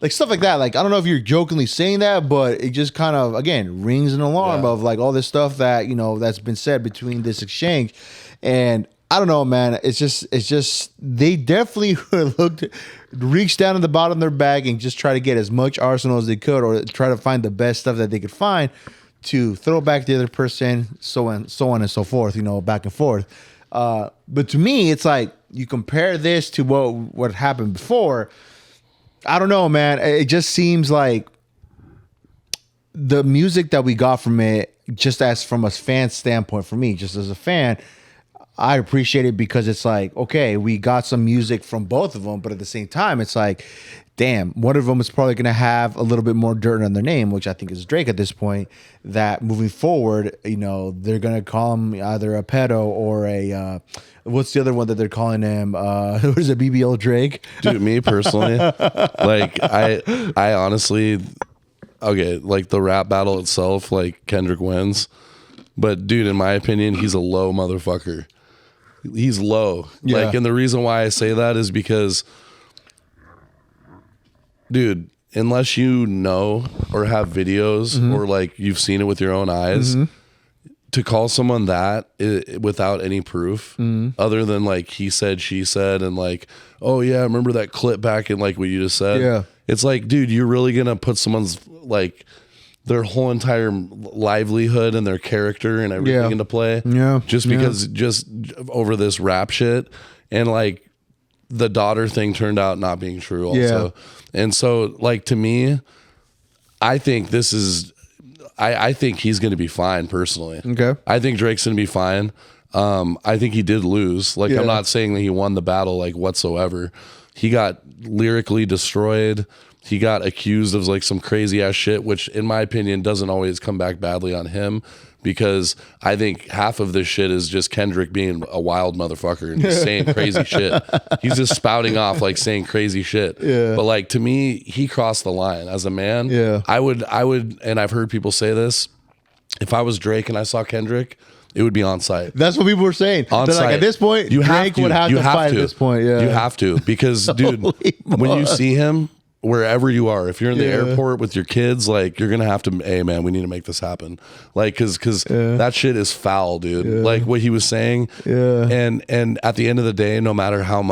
Speaker 1: Like stuff like that. Like, I don't know if you're jokingly saying that, but it just kind of, again, rings an alarm of like all this stuff that, that's been said between this exchange. And I don't know, man. It's just, they definitely reached down in the bottom of their bag and just try to get as much arsenal as they could, or try to find the best stuff that they could find to throw back to the other person, so on and so forth, back and forth. But to me, it's like, you compare this to what happened before. I don't know, man. It just seems like the music that we got from it, just as from a fan standpoint, for me, just as a fan, I appreciate it because it's like, okay, we got some music from both of them, but at the same time, it's like, damn, one of them is probably going to have a little bit more dirt on their name, which I think is Drake at this point, that moving forward, they're going to call him either a pedo or a, what's the other one that they're calling him? What is it, BBL Drake?
Speaker 2: Dude, me personally, like, I honestly, okay, like the rap battle itself, like Kendrick wins. But dude, in my opinion, he's a low motherfucker. He's low.
Speaker 1: Yeah.
Speaker 2: Like, and the reason why I say that is because, dude, unless you know or have videos or like you've seen it with your own eyes, to call someone that without any proof other than like he said, she said, and like, oh yeah, remember that clip back in like what you just said?
Speaker 1: Yeah.
Speaker 2: It's like, dude, you're really gonna put someone's like their whole entire livelihood and their character and everything into play just because just over this rap shit. And like the daughter thing turned out not being true also. And so like, to me, I think this is, I think he's going to be fine personally.
Speaker 1: Okay.
Speaker 2: I think Drake's going to be fine. I think he did lose. Like, I'm not saying that he won the battle like whatsoever. He got lyrically destroyed. He got accused of like some crazy ass shit, which in my opinion doesn't always come back badly on him, because I think half of this shit is just Kendrick being a wild motherfucker and just saying crazy shit. He's just spouting off like saying crazy shit.
Speaker 1: Yeah.
Speaker 2: But like, to me, he crossed the line as a man.
Speaker 1: Yeah.
Speaker 2: I would, and I've heard people say this, if I was Drake and I saw Kendrick, it would be on site.
Speaker 1: That's what people were saying.
Speaker 2: On
Speaker 1: They're
Speaker 2: site.
Speaker 1: like, at this point, Drake would have to fight at this point. Yeah.
Speaker 2: You have to, because dude, when you see him, wherever you are, if you're in the airport with your kids, like, you're gonna have to, hey man, we need to make this happen, like, because that shit is foul, dude. Like what he was saying, and at the end of the day, no matter how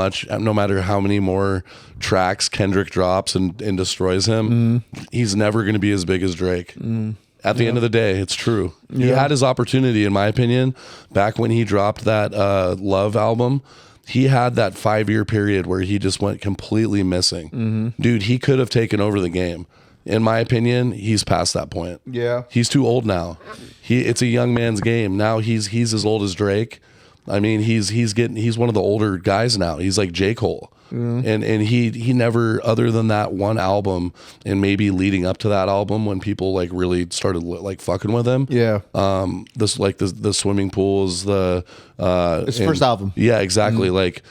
Speaker 2: many more tracks Kendrick drops and destroys him, he's never gonna be as big as Drake. At the end of the day, it's true. He had his opportunity, in my opinion, back when he dropped that Love album. He had that 5-year period where he just went completely missing. Dude, he could have taken over the game. In my opinion, he's past that point. Yeah. He's too old now. It's a young man's game. Now he's as old as Drake. I mean, he's one of the older guys now. He's like J. Cole. And he never, other than that one album and maybe leading up to that album when people like really started like fucking with him. Yeah. This like the swimming pools, his
Speaker 1: first album.
Speaker 2: Yeah, exactly. Like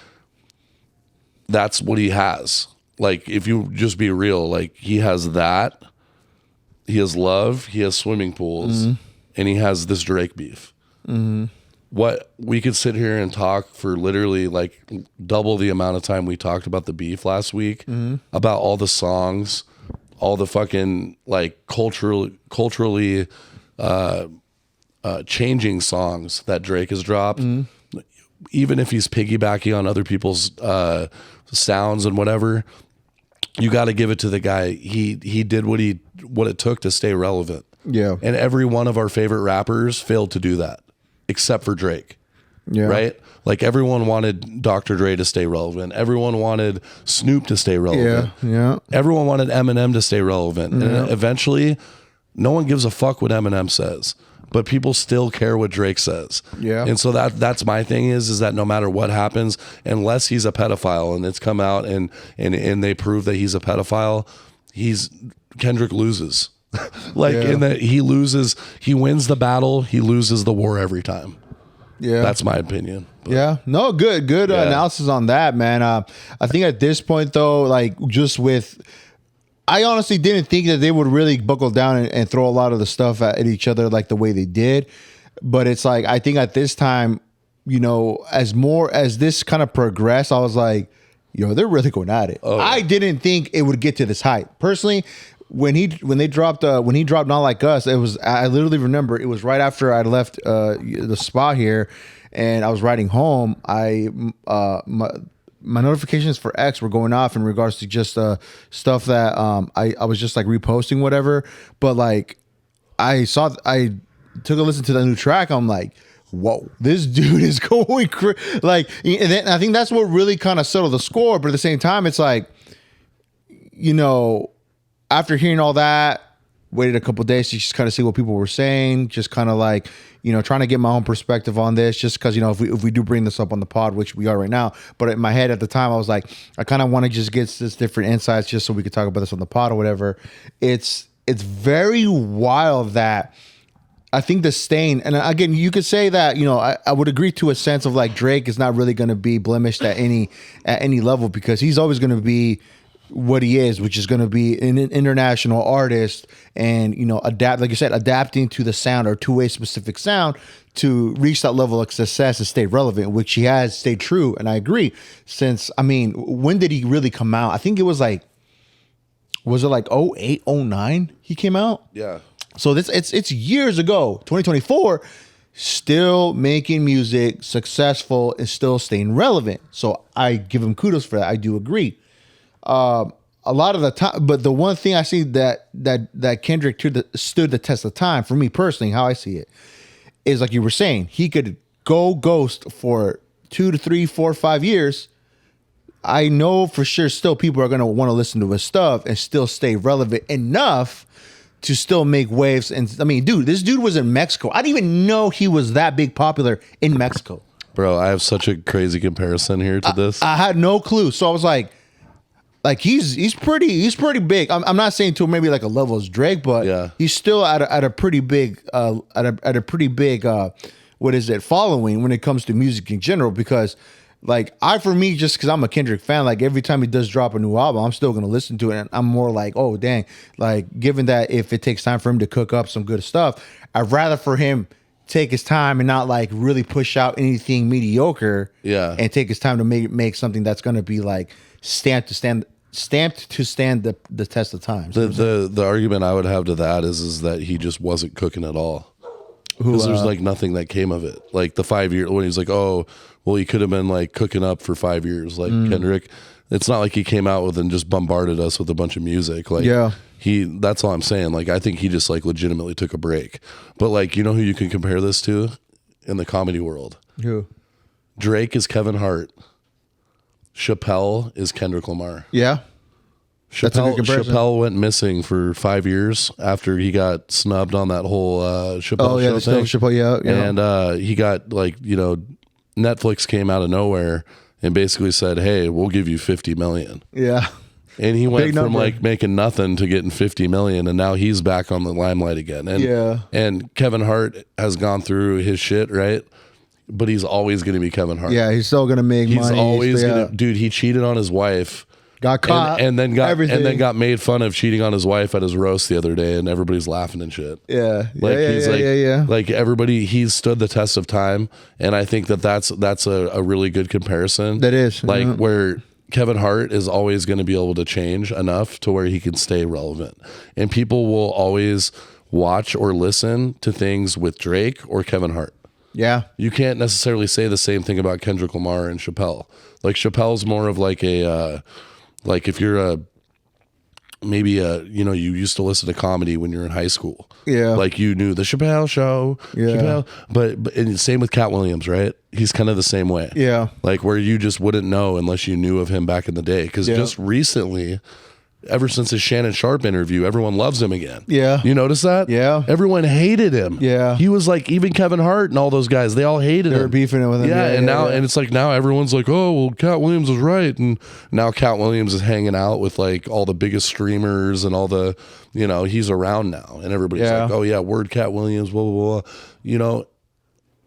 Speaker 2: that's what he has. Like if you just be real, like he has that, he has Love, he has swimming pools, and he has this Drake beef. What we could sit here and talk for literally like double the amount of time we talked about the beef last week, about all the songs, all the fucking like culturally changing songs that Drake has dropped. Even if he's piggybacking on other people's sounds and whatever, you got to give it to the guy. He did what it took to stay relevant. Yeah. And every one of our favorite rappers failed to do that, except for Drake. Yeah. Right? Like everyone wanted Dr. Dre to stay relevant. Everyone wanted Snoop to stay relevant. Yeah. Everyone wanted Eminem to stay relevant. And eventually, no one gives a fuck what Eminem says, but people still care what Drake says. Yeah. And so that's my thing is that no matter what happens, unless he's a pedophile and it's come out and they prove that he's a pedophile, Kendrick loses. In that he wins the battle, he loses the war every time. Yeah. That's my opinion. But. Yeah. No, good analysis on that, man. I think at this point though, like I honestly didn't think that they would really buckle down and throw a lot of the stuff at each other like the way they did. But it's like, I think at this time, as this kind of progressed, I was like, they're really going at it. Oh. I didn't think it would get to this height. Personally, when he dropped Not Like Us, I literally remember it was right after I left the spot here and I was riding home. My notifications for X were going off in regards to just stuff that I was just like reposting whatever. But like I took a listen to the new track. I'm like, whoa, this dude is going like, and then I think that's what really kind of settled the score. But at the same time, it's like, after hearing all that, waited a couple of days to just kind of see what people were saying, just kind of like, trying to get my own perspective on this, just because, if we do bring this up on the pod, which we are right now, but in my head at the time, I was like, I kind of want to just get this different insights just so we could talk about this on the pod or whatever. It's very wild that I think the stain, and again, you could say that, I would agree to a sense of like Drake is not really going to be blemished at any level because he's always going to be what he is, which is going to be an international artist and, like you said, adapting to the sound or to a specific sound to reach that level of success and stay relevant, which he has stayed true. And I agree when did he really come out? I think it was like, was it like 08, 09 he came out? Yeah. So it's years ago, 2024, still making music, successful and still staying relevant. So I give him kudos for that. I do agree. A lot of the time, but the one thing I see that Kendrick stood the test of time for me personally, how I see it, is like you were saying, he could go ghost for 2 to 3, 4, 5 years. I know for sure still people are going to want to listen to his stuff and still stay relevant enough to still make waves. And I mean, dude, this dude was in Mexico. I didn't even know he was that big popular in Mexico. Bro, I have such a crazy comparison here to this.
Speaker 1: I had no clue. So I was like, Like he's pretty big. I'm not saying to maybe like a level as Drake, but he's still at a pretty big what is it, following when it comes to music in general. Because like for me, just because I'm a Kendrick fan, like every time he does drop a new album, I'm still gonna listen to it, and I'm more like, oh dang, like given that if it takes time for him to cook up some good stuff, I'd rather for him take his time and not like really push out anything mediocre.
Speaker 2: Yeah,
Speaker 1: and take his time to make something that's gonna be like stamped to stand the test of time.
Speaker 2: The argument I would have to that is that he just wasn't cooking at all. Because there's like nothing that came of it. Like the 5 year when he's like, oh, well, he could have been like cooking up for 5 years, like Kendrick. It's not like he came out with and just bombarded us with a bunch of music. Like that's all I'm saying. Like I think he just like legitimately took a break. But like, you know who you can compare this to in the comedy world?
Speaker 1: Who?
Speaker 2: Drake is Kevin Hart. Chappelle is Kendrick Lamar.
Speaker 1: Yeah.
Speaker 2: Chappelle went missing for 5 years after he got snubbed on that whole Chappelle show thing.
Speaker 1: Chappelle,
Speaker 2: And he got like, Netflix came out of nowhere and basically said, hey, we'll give you 50 million.
Speaker 1: Yeah.
Speaker 2: And he went from like making nothing to getting 50 million, and now he's back on the limelight again. And and Kevin Hart has gone through his shit, right? But he's always going to be Kevin Hart.
Speaker 1: Yeah, he's still going to make money.
Speaker 2: He's always going to, dude, he cheated on his wife.
Speaker 1: Got caught.
Speaker 2: And then got made fun of cheating on his wife at his roast the other day, and everybody's laughing and shit.
Speaker 1: Yeah.
Speaker 2: Like like everybody, he's stood the test of time, and I think that's a really good comparison.
Speaker 1: That is.
Speaker 2: Like where Kevin Hart is always going to be able to change enough to where he can stay relevant. And people will always watch or listen to things with Drake or Kevin Hart.
Speaker 1: Yeah.
Speaker 2: You can't necessarily say the same thing about Kendrick Lamar and Chappelle. Like Chappelle's more of like a, like if you're you used to listen to comedy when you're in high school.
Speaker 1: Yeah.
Speaker 2: Like you knew the Chappelle show.
Speaker 1: Yeah.
Speaker 2: Chappelle, but and same with Cat Williams, right? He's kind of the same way.
Speaker 1: Yeah.
Speaker 2: Like where you just wouldn't know unless you knew of him back in the day. Because just recently, ever since his Shannon Sharp interview, everyone loves him again.
Speaker 1: Yeah.
Speaker 2: You notice that?
Speaker 1: Yeah.
Speaker 2: Everyone hated him.
Speaker 1: Yeah.
Speaker 2: He was like, even Kevin Hart and all those guys, they all hated him.
Speaker 1: They were beefing it with him.
Speaker 2: Yeah, and it's like now everyone's like, oh, well, Cat Williams was right. And now Cat Williams is hanging out with like all the biggest streamers and all the, he's around now. And everybody's like, oh, yeah, word Cat Williams, blah, blah, blah.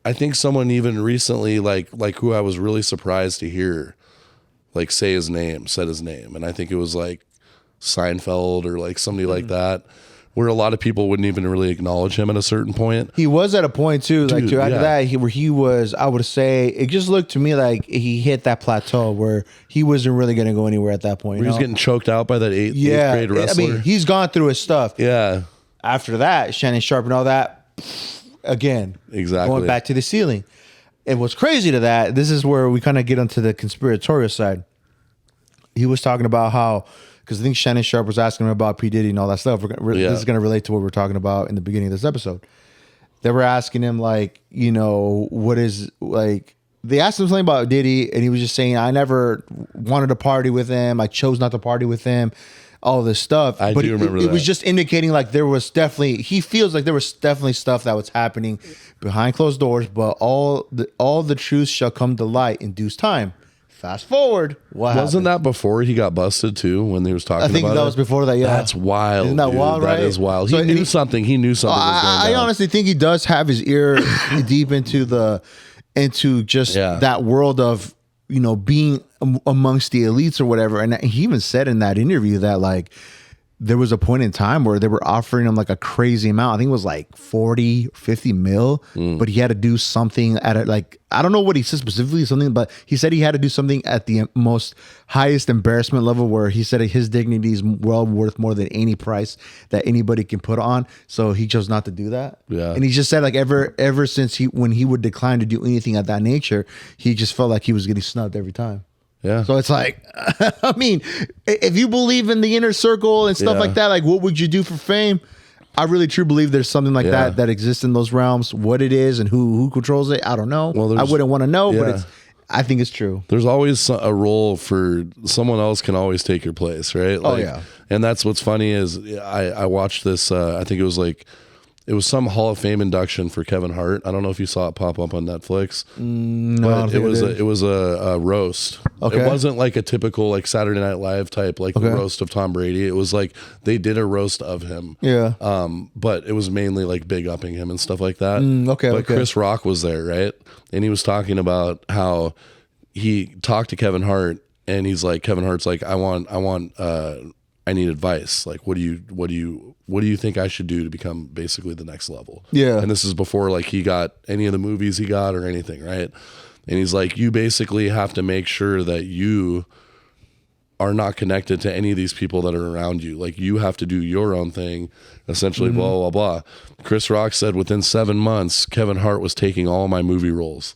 Speaker 2: I think someone even recently, like who I was really surprised to hear, like said his name. And I think it was like Seinfeld or like somebody like that, where a lot of people wouldn't even really acknowledge him at a certain point.
Speaker 1: He was at a point too, like after that, where he was, I would say, it just looked to me like he hit that plateau where he wasn't really going to go anywhere at that point.
Speaker 2: He was getting choked out by that eighth grade wrestler.
Speaker 1: I mean, he's gone through his stuff.
Speaker 2: Yeah.
Speaker 1: After that, Shannon Sharp and all that, again, going back to the ceiling. And what's crazy to that, this is where we kind of get onto the conspiratorial side. He was talking about how, because I think Shannon Sharp was asking him about P. Diddy and all that stuff. This is going to relate to what we're talking about in the beginning of this episode. They were asking him, like, what is, like, they asked him something about Diddy, and he was just saying, I never wanted to party with him. I chose not to party with him. All this stuff.
Speaker 2: I do remember that.
Speaker 1: It was just indicating, like, there was definitely, he feels like there was definitely stuff that was happening behind closed doors, but all the truth shall come to light in due time. Fast forward.
Speaker 2: Wasn't that before he got busted too? When he was talking about it?
Speaker 1: I think that was before that. Yeah,
Speaker 2: that's wild.
Speaker 1: Isn't that wild? Right?
Speaker 2: That is wild. He knew something. He knew something. Was going down.
Speaker 1: I honestly think he does have his ear deep into just that world of being amongst the elites or whatever. And he even said in that interview that like there was a point in time where they were offering him like a crazy amount. I think it was like 40, 50 mil, but he had to do something at it. Like, I don't know what he said specifically, something, but he said he had to do something at the most highest embarrassment level where he said his dignity is well worth more than any price that anybody can put on. So he chose not to do that.
Speaker 2: Yeah.
Speaker 1: And he just said like ever since when he would decline to do anything of that nature, he just felt like he was getting snubbed every time.
Speaker 2: Yeah.
Speaker 1: So it's like, I mean, if you believe in the inner circle and stuff like that, like what would you do for fame? I really truly believe there's something like that exists in those realms. What it is and who controls it, I don't know. Well, I wouldn't want to know, but I think it's true.
Speaker 2: There's always a role for someone else can always take your place, right? Like, and that's what's funny is I watched this. I think it was like it was some Hall of Fame induction for Kevin Hart. I don't know if you saw it pop up on Netflix.
Speaker 1: No,
Speaker 2: but it was a roast.
Speaker 1: Okay.
Speaker 2: It wasn't like a typical like Saturday Night Live type like the roast of Tom Brady. It was like they did a roast of him.
Speaker 1: Yeah.
Speaker 2: But it was mainly like big upping him and stuff like that. But Chris Rock was there, right? And he was talking about how he talked to Kevin Hart, and he's like, Kevin Hart's like, I need advice. Like, what do you think I should do to become basically the next level?
Speaker 1: Yeah.
Speaker 2: And this is before like he got any of the movies he got or anything, right? And he's like, you basically have to make sure that you are not connected to any of these people that are around you. Like, you have to do your own thing, essentially, blah, blah, blah. Chris Rock said within 7 months, Kevin Hart was taking all my movie roles.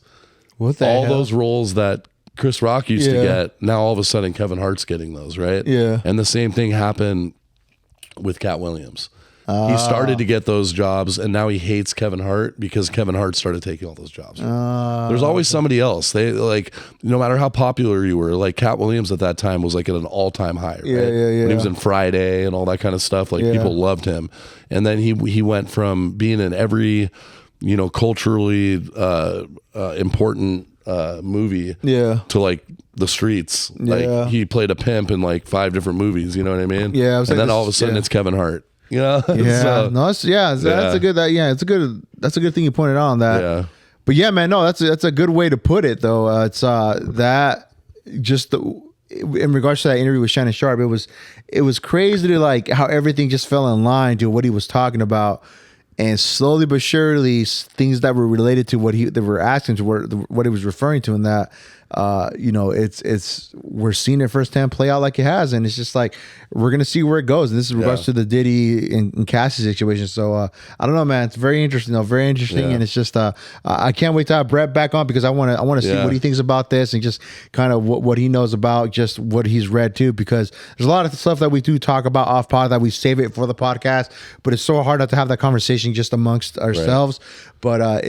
Speaker 1: What the
Speaker 2: all
Speaker 1: hell?
Speaker 2: Those roles that Chris Rock used to get, now all of a sudden Kevin Hart's getting those, right?
Speaker 1: Yeah.
Speaker 2: And the same thing happened with Cat Williams. He started to get those jobs, and now he hates Kevin Hart because Kevin Hart started taking all those jobs. There's always somebody else. They like, no matter how popular you were, like Cat Williams at that time was like at an all-time high, right?
Speaker 1: Yeah.
Speaker 2: When he was in Friday and all that kind of stuff, like people loved him. And then he went from being in every, culturally important movie to like the streets. Like he played a pimp in like 5 different movies, you know what I mean?
Speaker 1: Yeah.
Speaker 2: And then all of a sudden it's Kevin Hart. Yeah.
Speaker 1: So, no, that's a good that's a good thing you pointed out on that.
Speaker 2: Yeah.
Speaker 1: But yeah, man, no, that's a good way to put it though. It's that just in regards to that interview with Shannon Sharp, it was crazy to like how everything just fell in line to what he was talking about. And slowly but surely, things that were related to what they were asking to what he was referring to in that, we're seeing it firsthand play out like it has, and it's just like we're gonna see where it goes. And this is in regards to the Diddy and Cassie situation. So I don't know, man. It's very interesting, and it's just I can't wait to have Brett back on because I want to see what he thinks about this and just kind of what he knows about just what he's read too. Because there's a lot of stuff that we do talk about off pod that we save it for the podcast, but it's so hard not to have that conversation just amongst ourselves. But I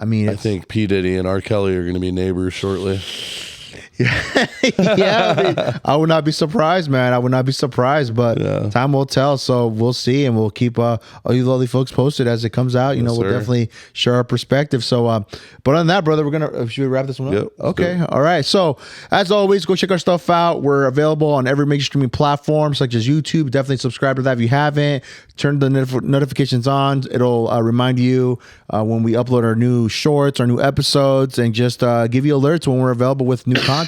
Speaker 1: mean,
Speaker 2: I think P. Diddy and R. Kelly are going to be neighbors shortly.
Speaker 1: I would not be surprised, man. I would not be surprised, but time will tell. So we'll see, and we'll keep all you lovely folks posted as it comes out. We'll definitely share our perspective. So, but on that, brother, should we wrap this one up?
Speaker 2: Yep,
Speaker 1: okay. All right. So as always, go check our stuff out. We're available on every major streaming platform, such as YouTube. Definitely subscribe to that if you haven't. Turn the notifications on. It'll remind you when we upload our new shorts, our new episodes, and just give you alerts when we're available with new content.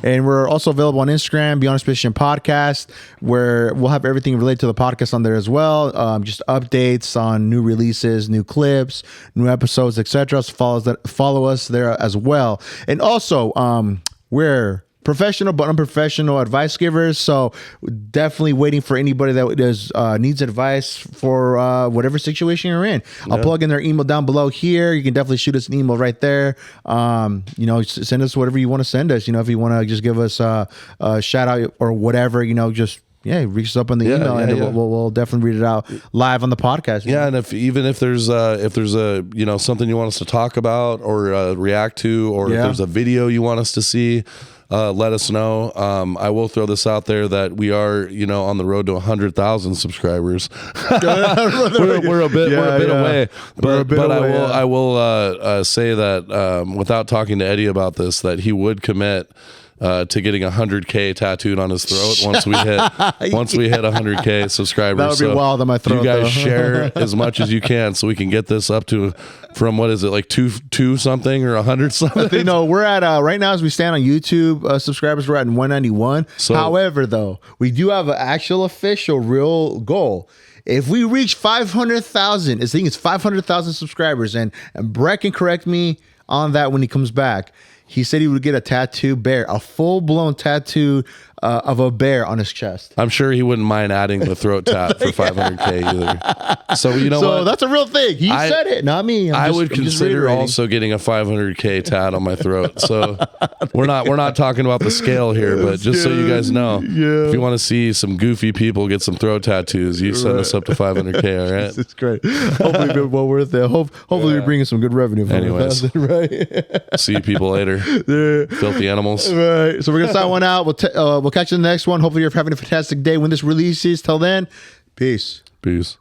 Speaker 1: And we're also available on Instagram, Beyond Suspicion Podcast, where we'll have everything related to the podcast on there as well. Just updates on new releases, new clips, new episodes, etc. So follow us there as well. And also, we're professional but unprofessional advice givers, so definitely waiting for anybody that needs advice for whatever situation you're in. I'll plug in their email down below here. You can definitely shoot us an email right there. Send us whatever you want to send us. If you want to just give us a shout out or whatever, just reach us up on the email, and we'll definitely read it out live on the podcast.
Speaker 2: And if there's a something you want us to talk about or react to, or if there's a video you want us to see, let us know. I will throw this out there that we are, on the road to 100,000 subscribers. we're a bit away, but I will say that without talking to Eddie about this, that he would commit to getting 100K tattooed on his throat once we hit 100K subscribers.
Speaker 1: That would be wild on my throat.
Speaker 2: You guys share as much as you can so we can get this up to from what is it, like two something or 100 something?
Speaker 1: We're at right now as we stand on YouTube subscribers, we're at 191. So, however, though, we do have an actual official real goal. If we reach 500,000, I think it's 500,000 subscribers, and Brett can correct me on that when he comes back. He said he would get a tattoo bear, a full-blown tattoo of a bear on his chest.
Speaker 2: I'm sure he wouldn't mind adding the throat tat for 500K either. So what?
Speaker 1: So that's a real thing. He said it, not me.
Speaker 2: I would consider also getting a 500K tat on my throat. So we're not talking about the scale here, but just so you guys know, if you want to see some goofy people get some throat tattoos, you send us up to 500K. All right,
Speaker 1: it's great. Hopefully, it'll be well worth it. Hopefully, we bring in some good revenue.
Speaker 2: Anyways,
Speaker 1: right.
Speaker 2: See you people later. Filthy animals.
Speaker 1: Right. So we're gonna sign one out. We'll catch you in the next one. Hopefully, you're having a fantastic day when this releases. Till then, peace.
Speaker 2: Peace.